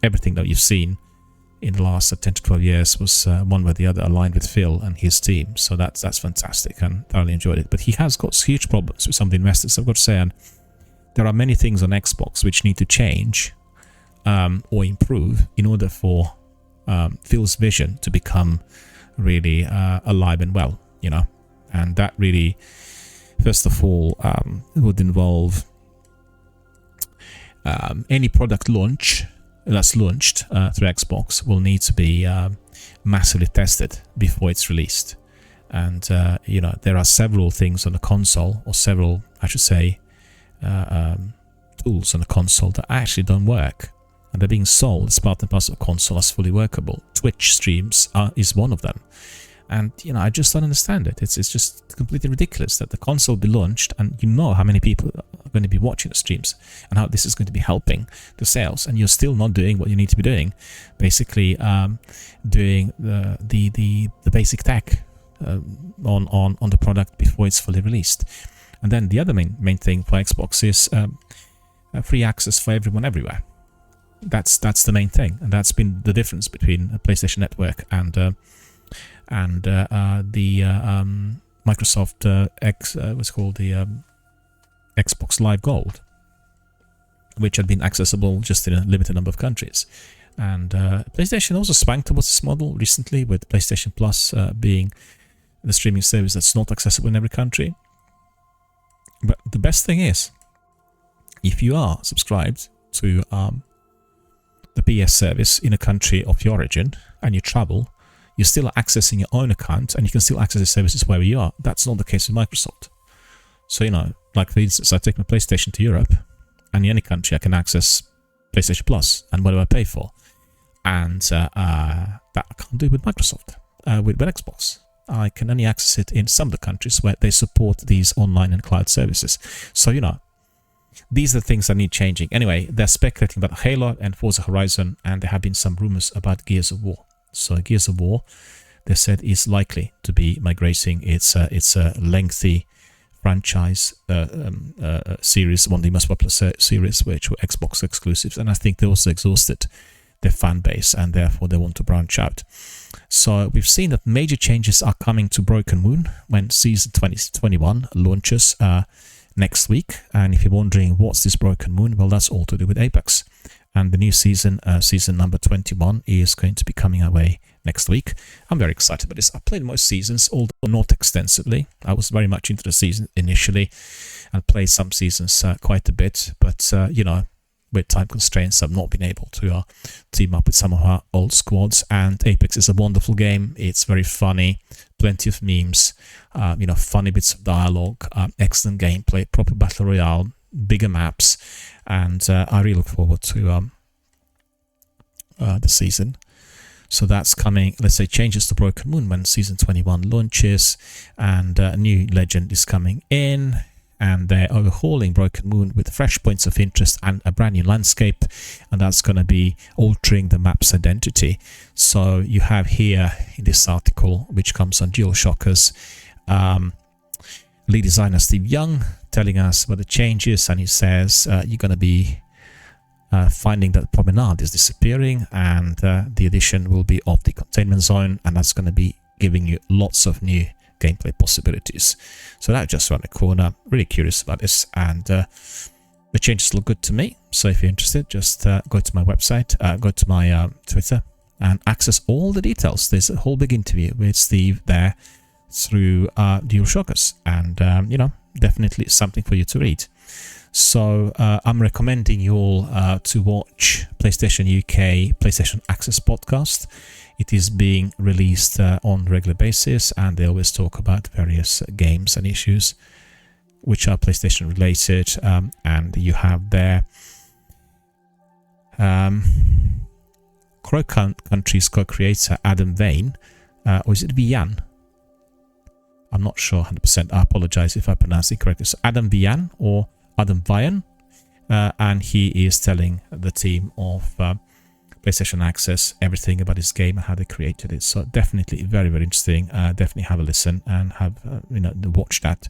Everything that you've seen in the last 10 to 12 years was one way or the other aligned with Phil and his team. So that's fantastic, and thoroughly enjoyed it. But he has got huge problems with some of the investors, I've got to say, and there are many things on Xbox which need to change or improve in order for Phil's vision to become really alive and well, you know. And that really, first of all, would involve any product launch that's launched through Xbox will need to be massively tested before it's released. And you know, there are several things on the console, or several, I should say, tools on the console that actually don't work, and they're being sold as part and parcel of the console as fully workable. Twitch streams is one of them. And, you know, I just don't understand it. It's just completely ridiculous that the console be launched, and you know how many people are going to be watching the streams and how this is going to be helping the sales, and you're still not doing what you need to be doing. Basically, doing the basic tech on the product before it's fully released. And then the other main thing for Xbox is free access for everyone everywhere. That's the main thing, and that's been the difference between PlayStation Network and the Microsoft what's called the Xbox Live Gold, which had been accessible just in a limited number of countries. And PlayStation also spanked towards this model recently, with PlayStation Plus being the streaming service that's not accessible in every country. But the best thing is, if you are subscribed to the PS service in a country of your origin and you travel, you're still accessing your own account and you can still access the services wherever you are. That's not the case with Microsoft. So, you know, like for instance, I take my PlayStation to Europe, and in any country I can access PlayStation Plus and whatever I pay for. And that I can't do with Microsoft, with Xbox. I can only access it in some of the countries where they support these online and cloud services. So, you know, these are the things that need changing. Anyway, they're speculating about Halo and Forza Horizon, and there have been some rumors about Gears of War. So Gears of War, they said, is likely to be migrating. It's a lengthy franchise series, one of the most popular series, which were Xbox exclusives, and I think they also exhausted their fan base, and therefore they want to branch out. So we've seen that major changes are coming to Broken Moon when Season 2021 launches next week. And if you're wondering what's this Broken Moon, well, that's all to do with Apex. And the new season, season number 21, is going to be coming our way next week. I'm very excited about this. I played most seasons, although not extensively. I was very much into the season initially and played some seasons quite a bit. But, you know, with time constraints, I've not been able to team up with some of our old squads. And Apex is a wonderful game. It's very funny, plenty of memes, you know, funny bits of dialogue, excellent gameplay, proper battle royale, bigger maps, and I really look forward to the season. So that's coming. Let's say changes to Broken Moon when season 21 launches, and a new legend is coming in, and they're overhauling Broken Moon with fresh points of interest and a brand new landscape, and that's going to be altering the map's identity. So you have here in this article, which comes on DualShockers, lead designer Steve Young telling us about the changes, and he says you're going to be finding that Promenade is disappearing, and the addition will be of the containment zone, and that's going to be giving you lots of new gameplay possibilities. So that just around the corner. Really curious about this, and the changes look good to me. So if you're interested, just go to my website, go to my Twitter, and access all the details. There's a whole big interview with Steve there through DualShockers, and you know, definitely something for you to read. So I'm recommending you all to watch PlayStation UK PlayStation Access podcast. It is being released on a regular basis, and they always talk about various games and issues which are PlayStation related, and you have there Crow Country's co-creator Adam Vane, or is it Vian? I'm not sure 100%. I apologize if I pronounce it correctly. So Adam Vian or Adam Vian, and he is telling the team of PlayStation Access everything about his game and how they created it. So definitely very, very interesting. Definitely have a listen and have you know, watch that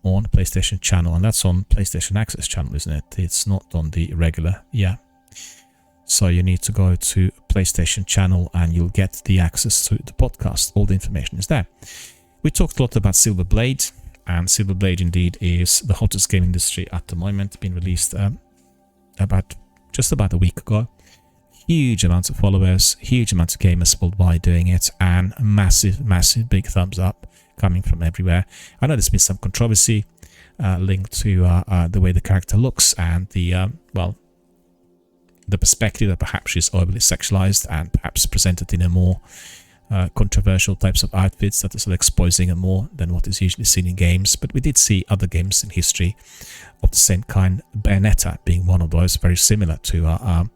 on PlayStation channel, and that's on PlayStation Access channel, isn't it? It's not on the regular. Yeah. So you need to go to PlayStation channel and you'll get the access to the podcast. All the information is there. We talked a lot about Silver Blade, and Silver Blade indeed is the hottest game industry at the moment. Been released just about a week ago. Huge amounts of followers, huge amounts of gamers worldwide doing it, and massive, massive big thumbs up coming from everywhere. I know there's been some controversy linked to the way the character looks and the the perspective that perhaps she's overly sexualized and perhaps presented in a more controversial types of outfits that are sort of exposing it more than what is usually seen in games. But we did see other games in history of the same kind, Bayonetta being one of those, very similar to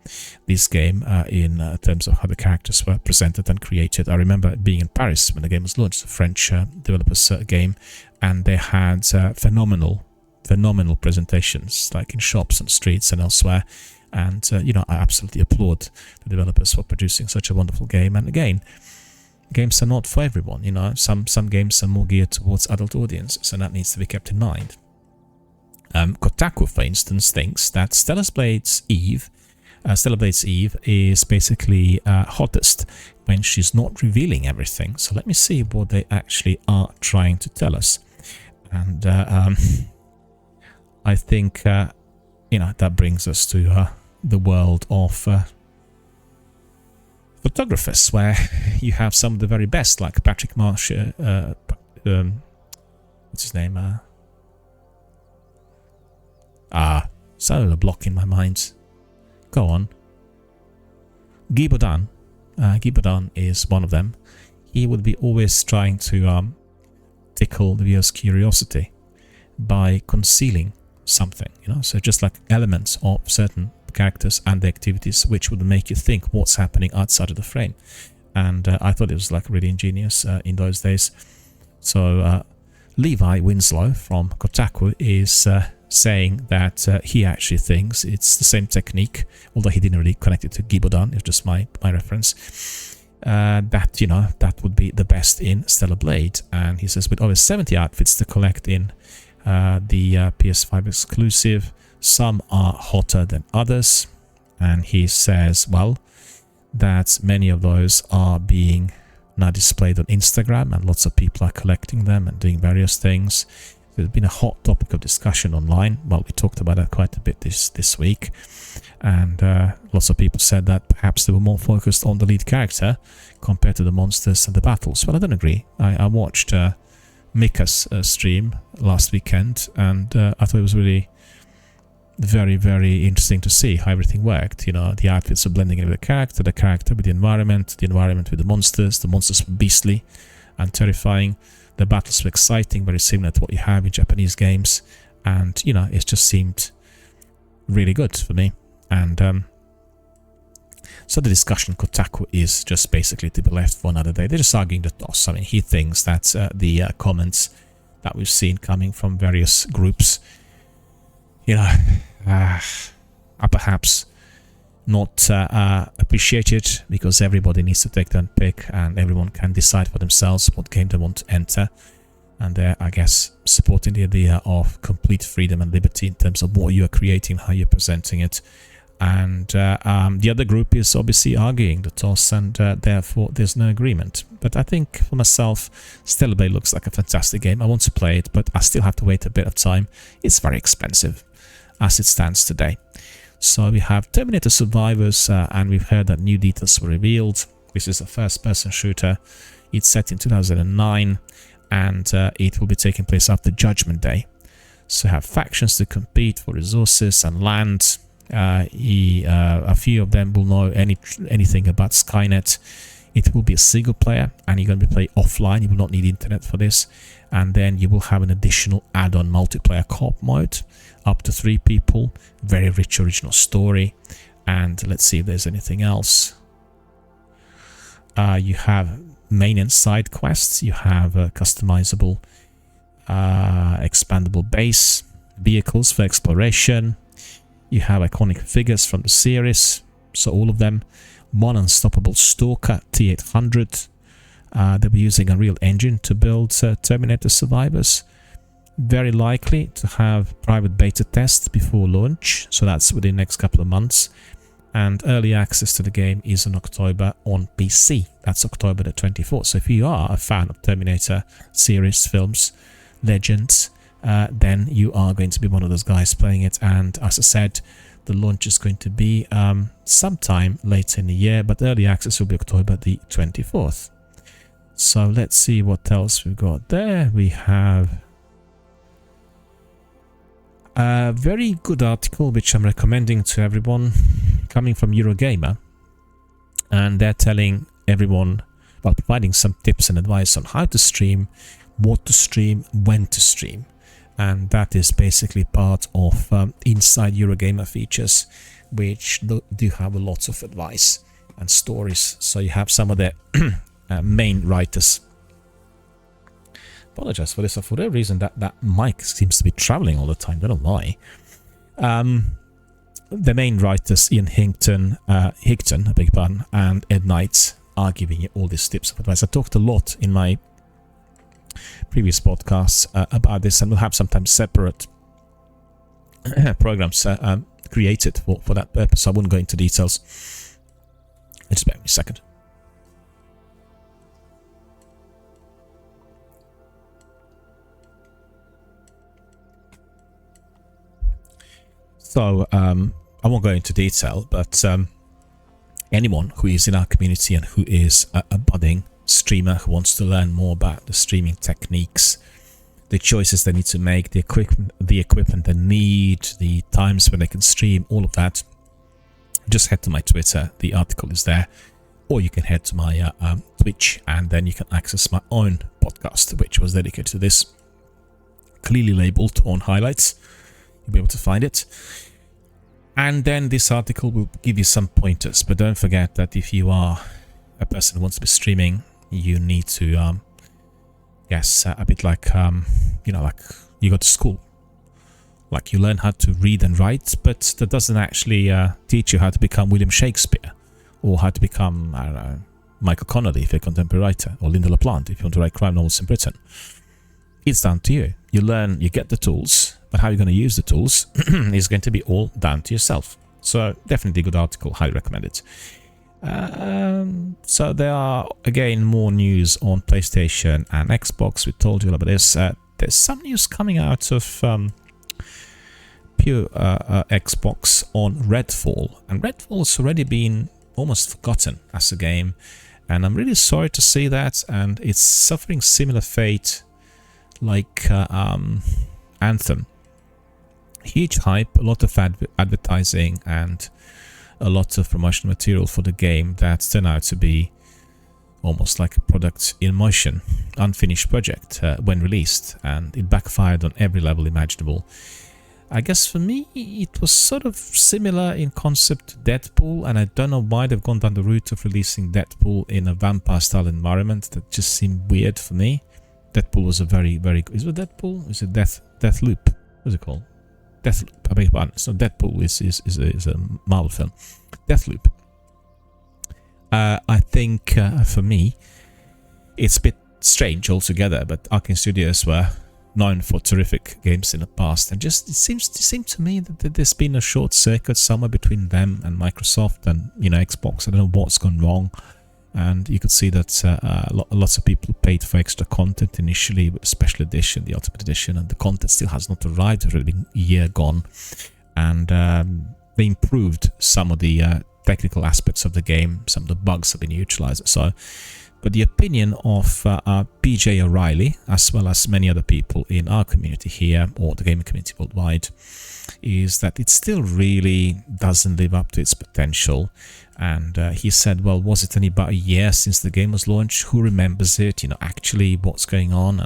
this game in terms of how the characters were presented and created. I remember being in Paris when the game was launched, a French developers game, and they had phenomenal presentations, like in shops and streets and elsewhere. And you know, I absolutely applaud the developers for producing such a wonderful game. And again, games are not for everyone, you know. Some games are more geared towards adult audiences, and that needs to be kept in mind. Kotaku, for instance, thinks that Stellar Blade's Eve is basically hottest when she's not revealing everything. So let me see what they actually are trying to tell us. And I think you know, that brings us to the world of photographers, where you have some of the very best, like Patrick Marsh, what's his name? So a block in my mind. Go on. Guy Bourdin. Guy Bourdin is one of them. He would be always trying to tickle the viewer's curiosity by concealing something, you know, so just like elements of certain characters and the activities which would make you think what's happening outside of the frame. And I thought it was like really ingenious in those days. So Levi Winslow from Kotaku is saying that he actually thinks it's the same technique, although he didn't really connect it to Guy Bourdin, it's just my reference, that, you know, that would be the best in Stellar Blade. And he says with over 70 outfits to collect in the PS5 exclusive, some are hotter than others, and he says, well, that many of those are being now displayed on Instagram, and lots of people are collecting them and doing various things. There's been a hot topic of discussion online. Well, we talked about that quite a bit this week, And lots of people said that perhaps they were more focused on the lead character compared to the monsters and the battles. Well, I don't agree. I watched Mika's stream last weekend, and I thought it was really very, very interesting to see how everything worked. You know, the outfits are blending in with the character with the environment with the monsters. The monsters were beastly and terrifying. The battles were exciting, very similar to what you have in Japanese games. And, you know, it just seemed really good for me. And so the discussion Kotaku is just basically to be left for another day. They're just arguing the toss. I mean, he thinks that the comments that we've seen coming from various groups, you know, are perhaps not appreciated, because everybody needs to take their own pick and everyone can decide for themselves what game they want to enter. And they're, I guess, supporting the idea of complete freedom and liberty in terms of what you are creating, how you're presenting it. And the other group is obviously arguing the toss, and therefore there's no agreement. But I think for myself, Stellar Blade looks like a fantastic game. I want to play it, but I still have to wait a bit of time. It's very expensive as it stands today. So we have Terminator Survivors, and we've heard that new details were revealed. This is a first-person shooter. It's set in 2009, and it will be taking place after Judgment Day. So you have factions to compete for resources and land. A few of them will know anything about Skynet. It will be a single player, and you're going to be playing offline. You will not need internet for this. And then you will have an additional add-on multiplayer co-op mode, up to 3 people. Very rich original story. And let's see if there's anything else. You have main and side quests. You have a customizable expandable base, vehicles for exploration. You have iconic figures from the series, so all of them. One unstoppable stalker, T800. They'll be using Unreal Engine to build Terminator Survivors. Very likely to have private beta tests before launch, so that's within the next couple of months. And early access to the game is in October on PC. That's October the 24th. So if you are a fan of Terminator series, films, legends, then you are going to be one of those guys playing it. And as I said, the launch is going to be sometime later in the year, but early access will be October the 24th. So let's see what else we've got there. We have a very good article which I'm recommending to everyone, coming from Eurogamer, and they're telling everyone, well, providing some tips and advice on how to stream, what to stream, when to stream. And that is basically part of inside Eurogamer features, which do have lots of advice and stories. So you have some of the main writers. Apologize for this. For whatever reason, that mic seems to be traveling all the time. I don't know why. The main writers, Ian Higton, I beg your pardon, and Ed Knight, are giving you all these tips of advice. I talked a lot in my previous podcasts about this, and we'll have sometimes separate programs created for that purpose. I wouldn't go into details. Just bear with me a second. So I won't go into detail, but anyone who is in our community and who is a budding streamer who wants to learn more about the streaming techniques, the choices they need to make, the equipment they need, the times when they can stream, all of that, just head to my Twitter. The article is there, or you can head to my Twitch, and then you can access my own podcast, which was dedicated to this, clearly labeled on highlights. You'll be able to find it. And then this article will give you some pointers, but don't forget that if you are a person who wants to be streaming, you need to, yes, a bit like, you know, like you go to school. Like you learn how to read and write, but that doesn't actually teach you how to become William Shakespeare, or how to become, I don't know, Michael Connolly if you're a contemporary writer, or Linda LaPlante if you want to write crime novels in Britain. It's down to you. You learn, you get the tools, but how you're going to use the tools is going to be all down to yourself. So definitely a good article, highly recommend it. So there are, again, more news on PlayStation and Xbox. We told you about this. There's some news coming out of pure Xbox on Redfall, and Redfall's already been almost forgotten as a game, and I'm really sorry to see that, and it's suffering similar fate like Anthem. Huge hype, a lot of advertising and a lot of promotional material for the game that turned out to be almost like a product in motion, unfinished project when released, and it backfired on every level imaginable. I guess for me it was sort of similar in concept to Deadpool, and I don't know why they've gone down the route of releasing Deadpool in a vampire style environment. That just seemed weird for me. Deadpool was a very is it Deadpool? Is it Deathloop? What's it called? Deathloop. I beg your pardon. It's not Deadpool. Is a Marvel film. Deathloop. I think for me, it's a bit strange altogether. But Arkane Studios were known for terrific games in the past, and just it seemed to me that there's been a short circuit somewhere between them and Microsoft and Xbox. I don't know what's gone wrong. And you could see that lots of people paid for extra content initially with the special edition, the Ultimate Edition, and the content still has not arrived. It's already been a year gone. And they improved some of the technical aspects of the game. Some of the bugs have been utilized. So, but the opinion of PJ O'Reilly, as well as many other people in our community here, or the gaming community worldwide, is that it still really doesn't live up to its potential. And he said, well, was it only about a year since the game was launched? Who remembers it? actually what's going on?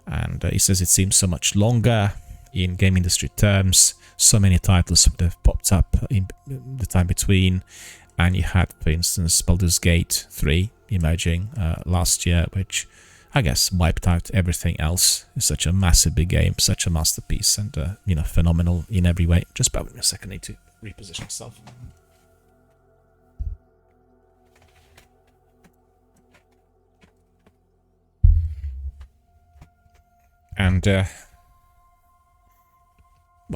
And he says it seems so much longer in game industry terms. So many titles would have popped up in the time between. And you had, for instance, Baldur's Gate 3 emerging last year, which I guess wiped out everything else. It's such a massive big game, such a masterpiece, and phenomenal in every way. Just bear with me a second, I need to reposition myself. And well,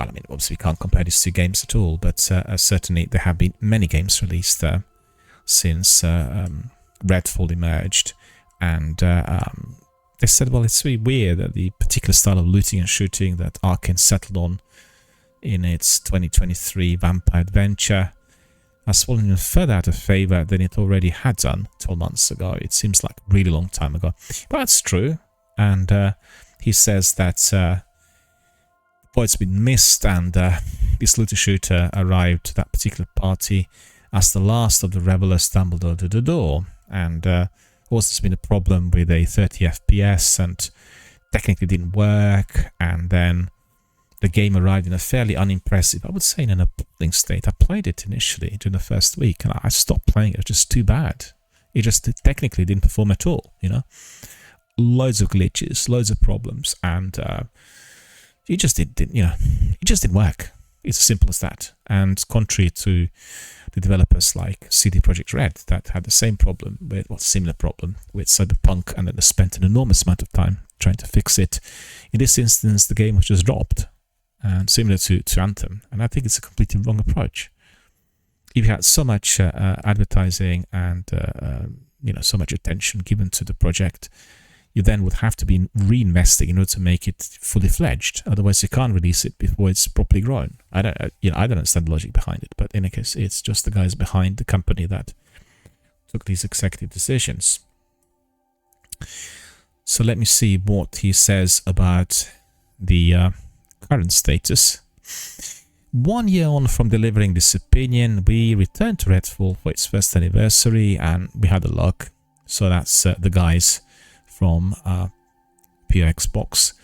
I mean, obviously we can't compare these two games at all, but certainly there have been many games released since Redfall emerged, and they said, well, it's really weird that the particular style of looting and shooting that Arkane settled on in its 2023 Vampire Adventure has fallen even further out of favor than it already had done 12 months ago. It seems like a really long time ago, but that's true. And he says that it's been missed, and this looter shooter arrived to that particular party as the last of the revelers stumbled over the door. And also there's been a problem with a 30 FPS and technically didn't work, and then the game arrived in a fairly unimpressive, I would say in an appalling state. I played it initially during the first week and I stopped playing it. It was just too bad. It just technically didn't perform at all, Loads of glitches, loads of problems, and it just didn't work. It's as simple as that. And contrary to the developers like CD Projekt Red that had the same problem with, similar problem with Cyberpunk, and then they spent an enormous amount of time trying to fix it. In this instance, the game was just dropped, and similar to Anthem. And I think it's a completely wrong approach. If you had so much advertising and so much attention given to the project, you then would have to be reinvesting in order to make it fully fledged. Otherwise, you can't release it before it's properly grown. I don't understand the logic behind it, but in any case, it's just the guys behind the company that took these executive decisions. So let me see what he says about the current status. 1 year on from delivering this opinion, we returned to Redfall for its first anniversary, and we had a luck. So that's the guys from Pure Xbox,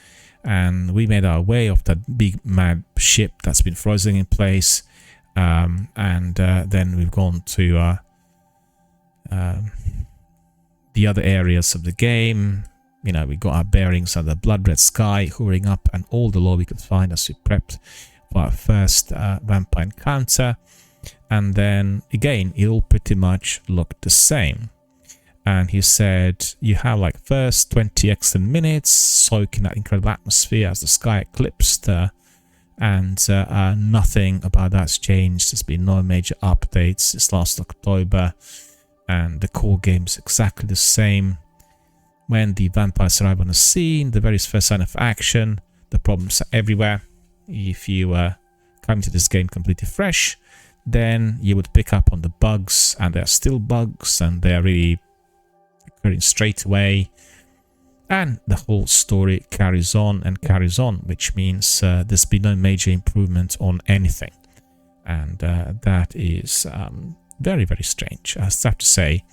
and we made our way off that big mad ship that's been frozen in place, and then we've gone to the other areas of the game. We got our bearings under Blood Red Sky, hooring up, and all the lore we could find as we prepped for our first vampire encounter. And then again, it all pretty much looked the same. And he said you have like first 20 excellent minutes soaking that incredible atmosphere as the sky eclipsed, and nothing about that's changed. There's been no major updates since last October, and the core game's exactly the same. When the vampires arrive on the scene, the very first sign of action, the problems are everywhere. if you come to this game completely fresh, then you would pick up on the bugs, and there are still bugs, and they are really occurring straight away. And the whole story carries on and carries on, which means there's been no major improvement on anything. And that is very, very strange, I have to say.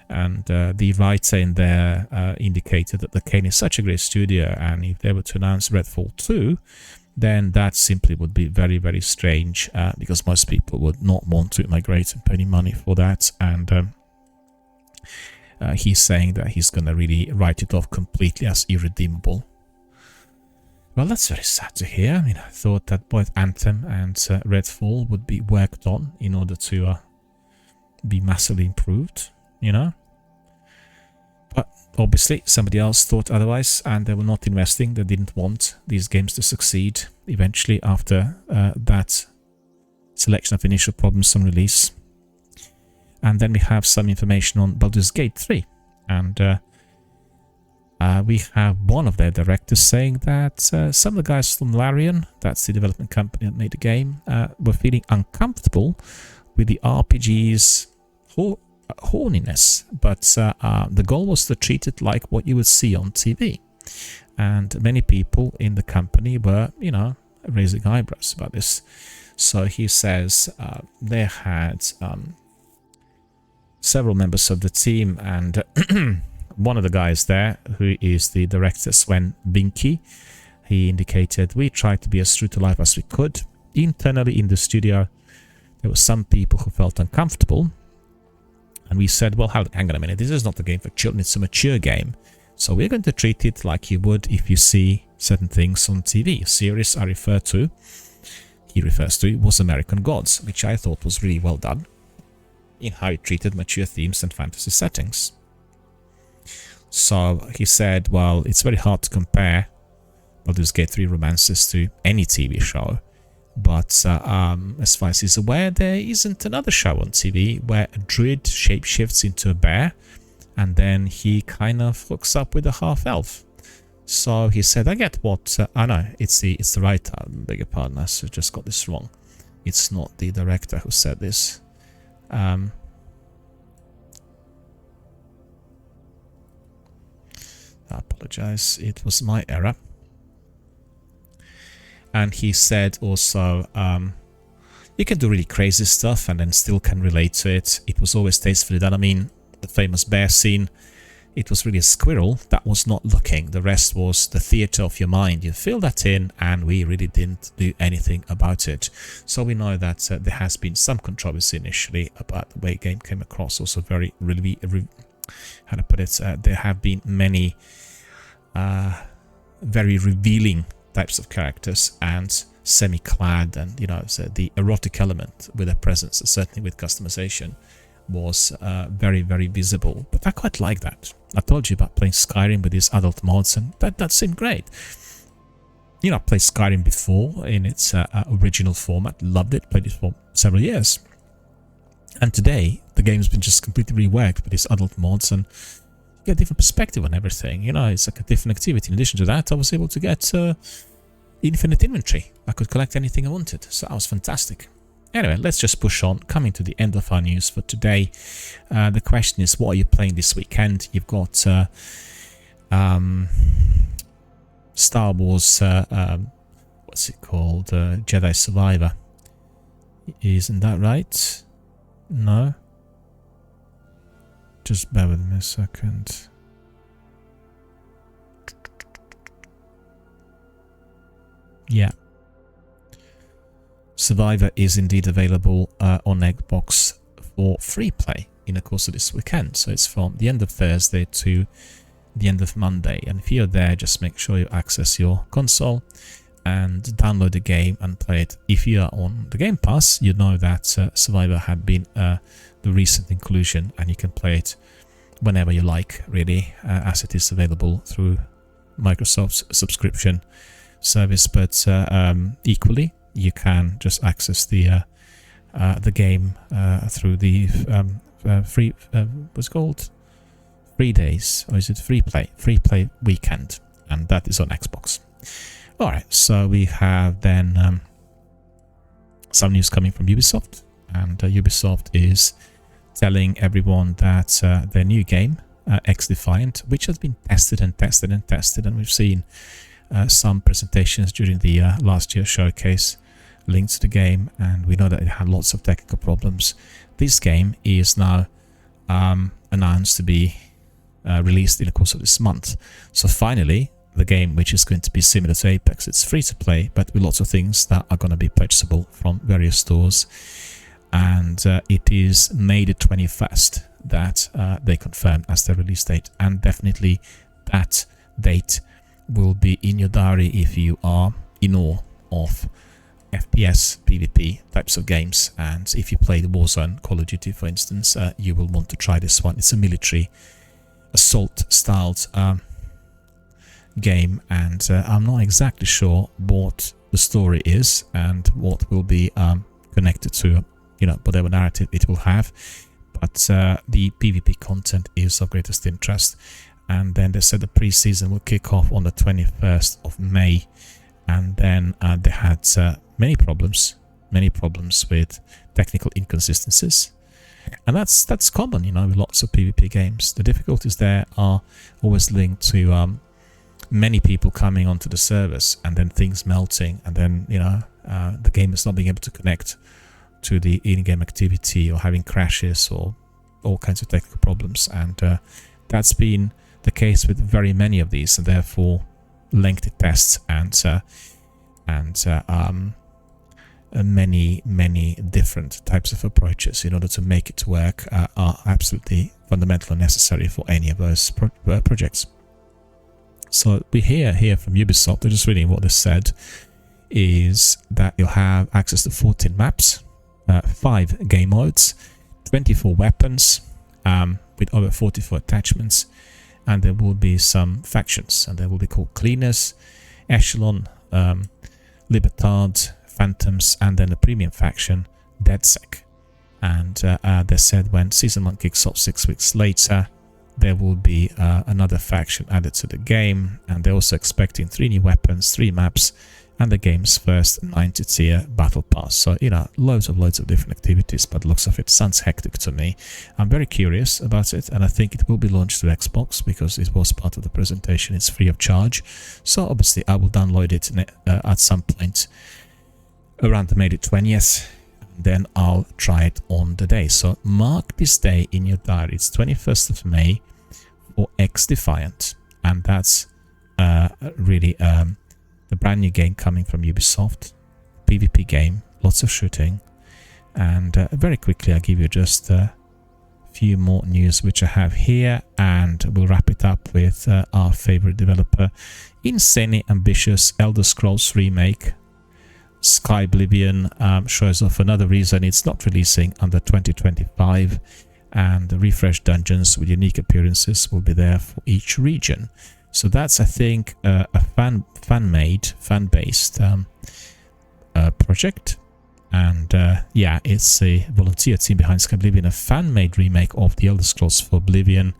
And the writer in there indicated that Arcane is such a great studio, and if they were to announce Redfall 2, then that simply would be very, very strange, because most people would not want to migrate and pay any money for that. And he's saying that he's going to really write it off completely as irredeemable. Well, that's very sad to hear. I mean, I thought that both Anthem and Redfall would be worked on in order to be massively improved, you know? But obviously somebody else thought otherwise, and they were not investing. They didn't want these games to succeed eventually after that selection of initial problems on release. And then we have some information on Baldur's Gate 3, and we have one of their directors saying that some of the guys from Larian, that's the development company that made the game, were feeling uncomfortable with the RPG's horniness, but the goal was to treat it like what you would see on TV. And many people in the company were, you know, raising eyebrows about this. So he says they had several members of the team, and one of the guys there, who is the director Sven Binky, he indicated, we tried to be as true to life as we could. Internally in the studio, there were some people who felt uncomfortable, and we said, well, hang on a minute, this is not a game for children, it's a mature game, so we're going to treat it like you would if you see certain things on TV. Series I refer to, he refers to, was American Gods, which I thought was really well done in how it treated mature themes and fantasy settings. So he said, well, it's very hard to compare Baldur's Gate 3 romances to any TV show, but as far as he's aware, there isn't another show on TV where a druid shapeshifts into a bear, and then he kind of hooks up with a half-elf. So he said, I get what... I know, it's the writer, beg your pardon, I just got this wrong. It's not the director who said this. I apologize, it was my error. And he said also, you can do really crazy stuff and then still can relate to it. It was always tastefully done. I mean, the famous bear scene, it was really a squirrel that was not looking. The rest was the theatre of your mind. You fill that in, and we really didn't do anything about it. So we know that there has been some controversy initially about the way the game came across. Also very, how to put it, there have been many very revealing types of characters and semi-clad, and, you know, so the erotic element with their presence, certainly with customization, was very, very visible. But I quite like that. I told you about playing Skyrim with these adult mods, and that seemed great. You know, I played Skyrim before in its original format, loved it, played it for several years. And today, the game's been just completely reworked with these adult mods, and you get a different perspective on everything. You know, it's like a different activity. In addition to that, I was able to get infinite inventory. I could collect anything I wanted, so that was fantastic. Anyway, let's just push on, coming to the end of our news for today. The question is, what are you playing this weekend? You've got Star Wars, what's it called? Jedi Survivor. Isn't that right? No? Just bear with me a second. Yeah. Survivor is indeed available on Xbox for free play in the course of this weekend. So it's from the end of Thursday to the end of Monday. And if you're there, just make sure you access your console and download the game and play it. If you are on the Game Pass, you know that Survivor had been the recent inclusion, and you can play it whenever you like, really, as it is available through Microsoft's subscription service. But equally, you can just access the game through the free what's it called, free days, or is it free play weekend, and that is on Xbox. All right, so we have then some news coming from Ubisoft, and Ubisoft is telling everyone that their new game, XDefiant, which has been tested and tested and tested, and we've seen some presentations during the last year showcase linked to the game, and we know that it had lots of technical problems. This game is now announced to be released in the course of this month. So finally, the game, which is going to be similar to Apex, it's free to play, but with lots of things that are going to be purchasable from various stores. And it is May the 21st that they confirmed as their release date, and definitely that date will be in your diary if you are in awe of FPS, PvP types of games, and if you play the Warzone, Call of Duty for instance, you will want to try this one. It's a military assault styled game, and I'm not exactly sure what the story is and what will be connected to, you know, whatever narrative it will have, but the PvP content is of greatest interest. And then they said the pre-season will kick off on the 21st of May, and then they had many problems with technical inconsistencies, and that's common, you know, with lots of PvP games. The difficulties there are always linked to many people coming onto the servers, and then things melting, and then, you know, the game is not being able to connect to the in-game activity, or having crashes, or all kinds of technical problems. And that's been the case with very many of these, and therefore lengthy tests and many different types of approaches in order to make it work are absolutely fundamental and necessary for any of those projects. So we hear here from Ubisoft, they're just reading what they said, is that you'll have access to 14 maps, 5 game modes, 24 weapons with over 44 attachments, and there will be some factions, and they will be called Cleaners, Echelon, Libertad, Phantoms, and then the premium faction, DedSec. And they said when Season 1 kicks off 6 weeks later, there will be another faction added to the game, and they're also expecting 3 new weapons, 3 maps, and the game's first 90-tier battle pass. So, you know, loads of different activities, but looks of it sounds hectic to me. I'm very curious about it, and I think it will be launched to Xbox because it was part of the presentation. It's free of charge, so obviously I will download it at some point around the May the 20th, and then I'll try it on the day. So mark this day in your diary. It's 21st of May for XDefiant, and that's really the brand new game coming from Ubisoft, PvP game, lots of shooting. And very quickly I'll give you just a few more news which I have here, and we'll wrap it up with our favorite developer. Insanely ambitious Elder Scrolls remake, Sky Oblivion, shows off another reason it's not releasing under 2025, and the refreshed dungeons with unique appearances will be there for each region. So that's, I think, a fan-made, fan-based project, and yeah, it's a volunteer team behind Sky Oblivion. A fan-made remake of the Elder Scrolls for Oblivion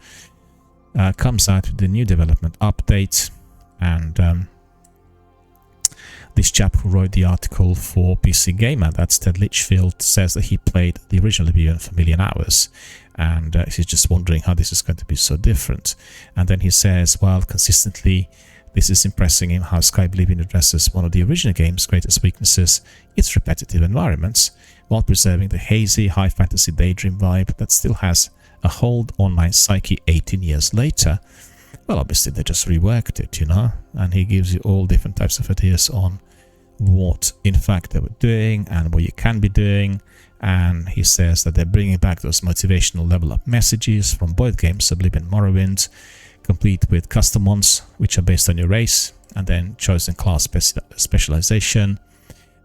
comes out with the new development update, and this chap who wrote the article for PC Gamer, that's Ted Litchfield, says that he played the original Oblivion for a million hours, and he's just wondering how this is going to be so different. And then he says, well, consistently this is impressing him how Sky Oblivion addresses one of the original game's greatest weaknesses, its repetitive environments, while preserving the hazy high fantasy daydream vibe that still has a hold on my psyche 18 years later. Well, obviously they just reworked it, you know, and he gives you all different types of ideas on what in fact they were doing and what you can be doing. And he says that they're bringing back those motivational level up messages from both games, Oblivion and Morrowind, complete with custom ones which are based on your race, and then chosen class specialization.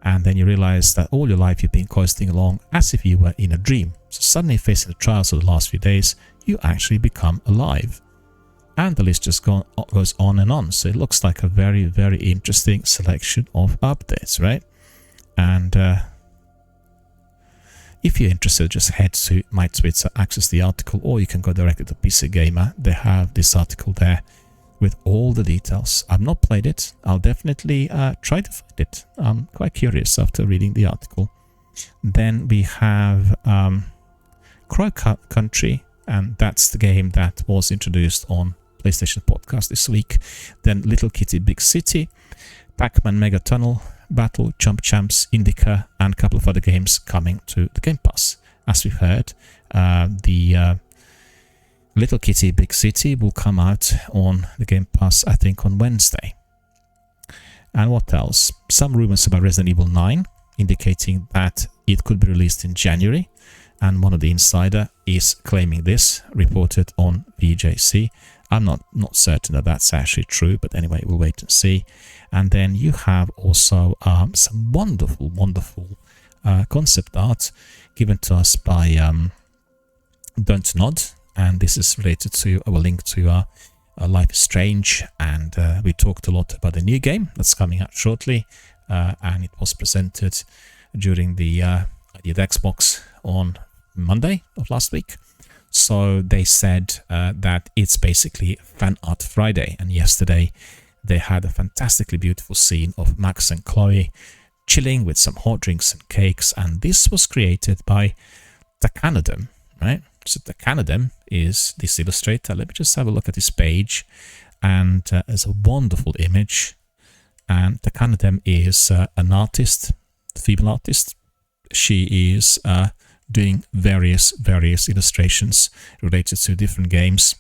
And then you realize that all your life you've been coasting along as if you were in a dream. So suddenly, facing the trials of the last few days, you actually become alive. And the list just goes on and on. So it looks like a very, very interesting selection of updates, right? And if you're interested, just head to my Twitter, access the article, or you can go directly to PC Gamer. They have this article there with all the details. I've not played it. I'll definitely try to find it. I'm quite curious after reading the article. Then we have Crow Country, and that's the game that was introduced on PlayStation Podcast this week. Then Little Kitty Big City, Pac-Man Mega Tunnel, Battle, Jump Champs, Indica, and a couple of other games coming to the Game Pass. As we've heard, the Little Kitty Big City will come out on the Game Pass, I think, on Wednesday. And what else? Some rumors about Resident Evil 9, indicating that it could be released in January. And one of the insider is claiming this, reported on VJC. I'm not certain that that's actually true, but anyway, we'll wait and see. And then you have also some wonderful concept art given to us by Don't Nod, and this is related to our link to Life is Strange, and we talked a lot about the new game that's coming out shortly, and it was presented during the Idea Xbox on Monday of last week. So they said that it's basically Fan Art Friday, and yesterday they had a fantastically beautiful scene of Max and Chloe chilling with some hot drinks and cakes, and this was created by Takanadem, right? So Takanadem is this illustrator. Let me just have a look at this page, and it's a wonderful image. And Takanadem is an artist, female artist. She is doing various illustrations related to different games,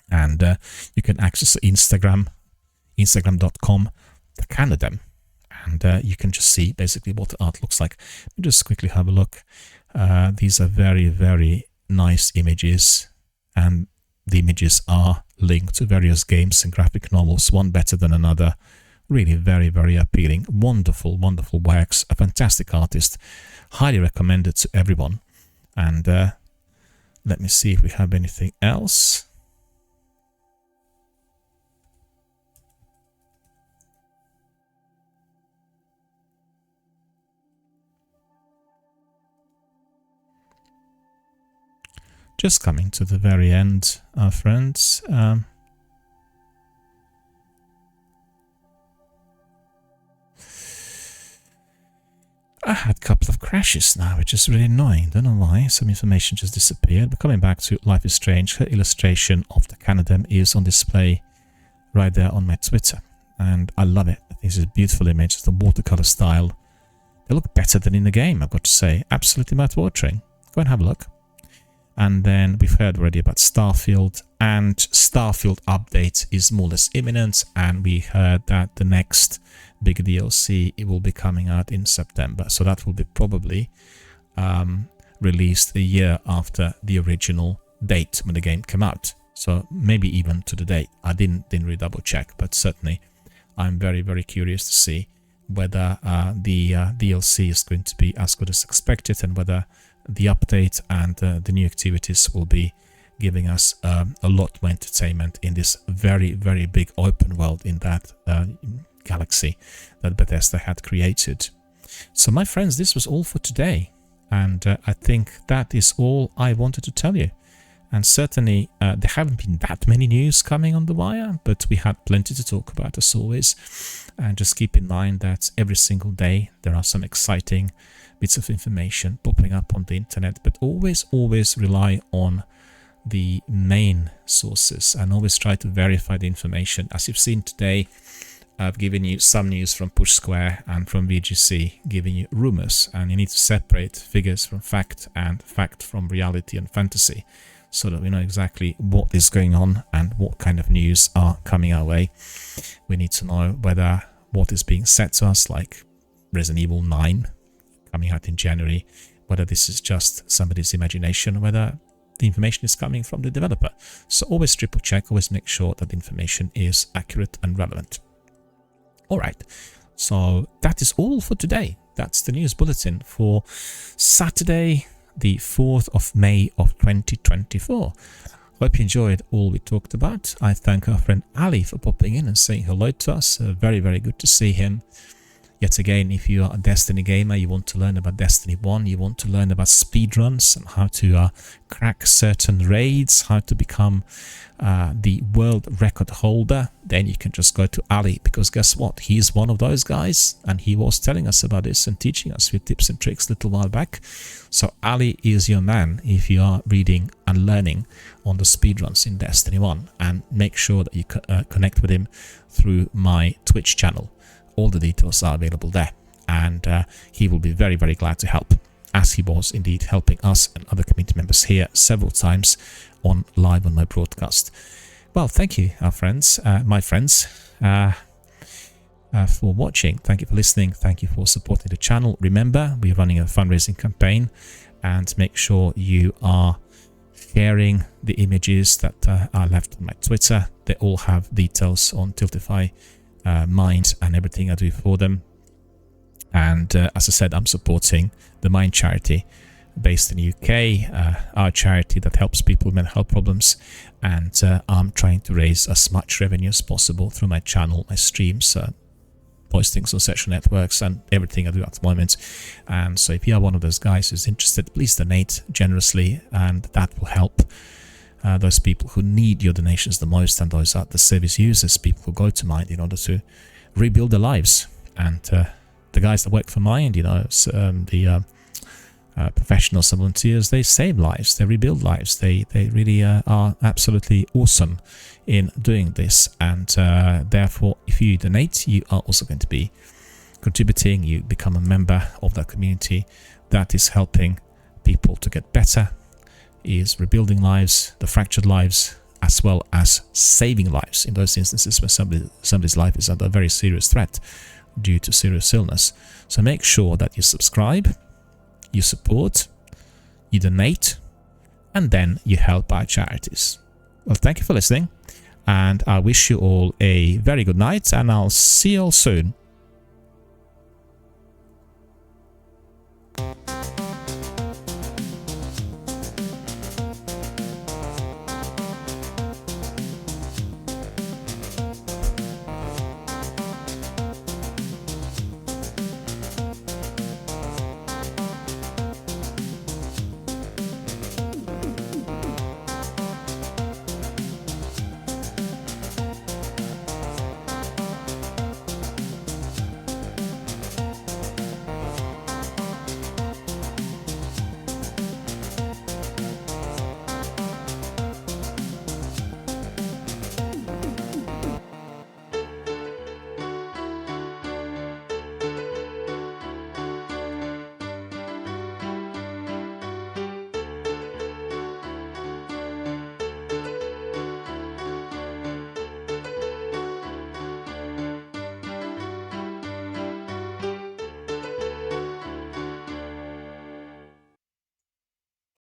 and you can access instagram.com Takanadem, and you can just see basically what the art looks like. Let me just quickly have a look. These are very nice images, and the images are linked to various games and graphic novels, one better than another. Really very appealing. Wonderful works. A fantastic artist. Highly recommended to everyone. And let me see if we have anything else. Just coming to the very end, our friends. I had a couple of crashes now, which is really annoying. Don't know why. Some information just disappeared. But coming back to Life is Strange, her illustration of Takanadem is on display right there on my Twitter. And I love it. I think it's a beautiful image. It's the watercolor style. They look better than in the game, I've got to say. Absolutely mouth-watering. Go and have a look. And then we've heard already about Starfield, and Starfield update is more or less imminent, and we heard that the next big DLC, it will be coming out in September, so that will be probably released a year after the original date when the game came out, so maybe even to the date. I didn't really double check, but certainly I'm very curious to see whether the DLC is going to be as good as expected, and whether the update and the new activities will be giving us a lot more entertainment in this very big open world in that galaxy that Bethesda had created. So my friends, this was all for today, and I think that is all I wanted to tell you. And certainly there haven't been that many news coming on the wire, but we had plenty to talk about as always. And just keep in mind that every single day there are some exciting bits of information popping up on the internet, but always rely on the main sources and always try to verify the information. As you've seen today, I've given you some news from Push Square and from VGC, giving you rumors, and you need to separate figures from fact and fact from reality and fantasy, so that we know exactly what is going on and what kind of news are coming our way. We need to know whether what is being said to us, like Resident Evil 9 coming out in January, whether this is just somebody's imagination, whether the information is coming from the developer. So always triple check, always make sure that the information is accurate and relevant. Alright, so that is all for today. That's the news bulletin for Saturday, the 4th of May of 2024. Hope you enjoyed all we talked about. I thank our friend Ali for popping in and saying hello to us. Very good to see him. Yet again, if you are a Destiny gamer, you want to learn about Destiny 1, you want to learn about speedruns and how to crack certain raids, how to become the world record holder, then you can just go to Ali, because guess what? He's one of those guys, and he was telling us about this and teaching us with tips and tricks a little while back. So Ali is your man if you are reading and learning on the speedruns in Destiny 1, and make sure that you connect with him through my Twitch channel. All the details are available there, and he will be very, very glad to help, as he was indeed helping us and other community members here several times on live on my broadcast. Well, thank you, our friends, my friends, for watching. Thank you for listening. Thank you for supporting the channel. Remember, we're running a fundraising campaign, and make sure you are sharing the images that are left on my Twitter. They all have details on Tiltify Mind and everything I do for them. And as I said, I'm supporting the Mind charity based in the UK, our charity that helps people with mental health problems, and I'm trying to raise as much revenue as possible through my channel, my streams, postings on social networks, and everything I do at the moment. And so if you are one of those guys who's interested, please donate generously, and that will help those people who need your donations the most, and those are the service users, people who go to Mind in order to rebuild their lives. And the guys that work for Mind, you know, the professionals and volunteers, they save lives, they rebuild lives, they really are absolutely awesome in doing this. And therefore, if you donate, you are also going to be contributing. You become a member of that community that is helping people to get better, is rebuilding lives, the fractured lives, as well as saving lives in those instances where somebody's life is under a very serious threat due to serious illness. So make sure that you subscribe, you support, you donate, and then you help our charities. Well, thank you for listening, and I wish you all a very good night, and I'll see you all soon.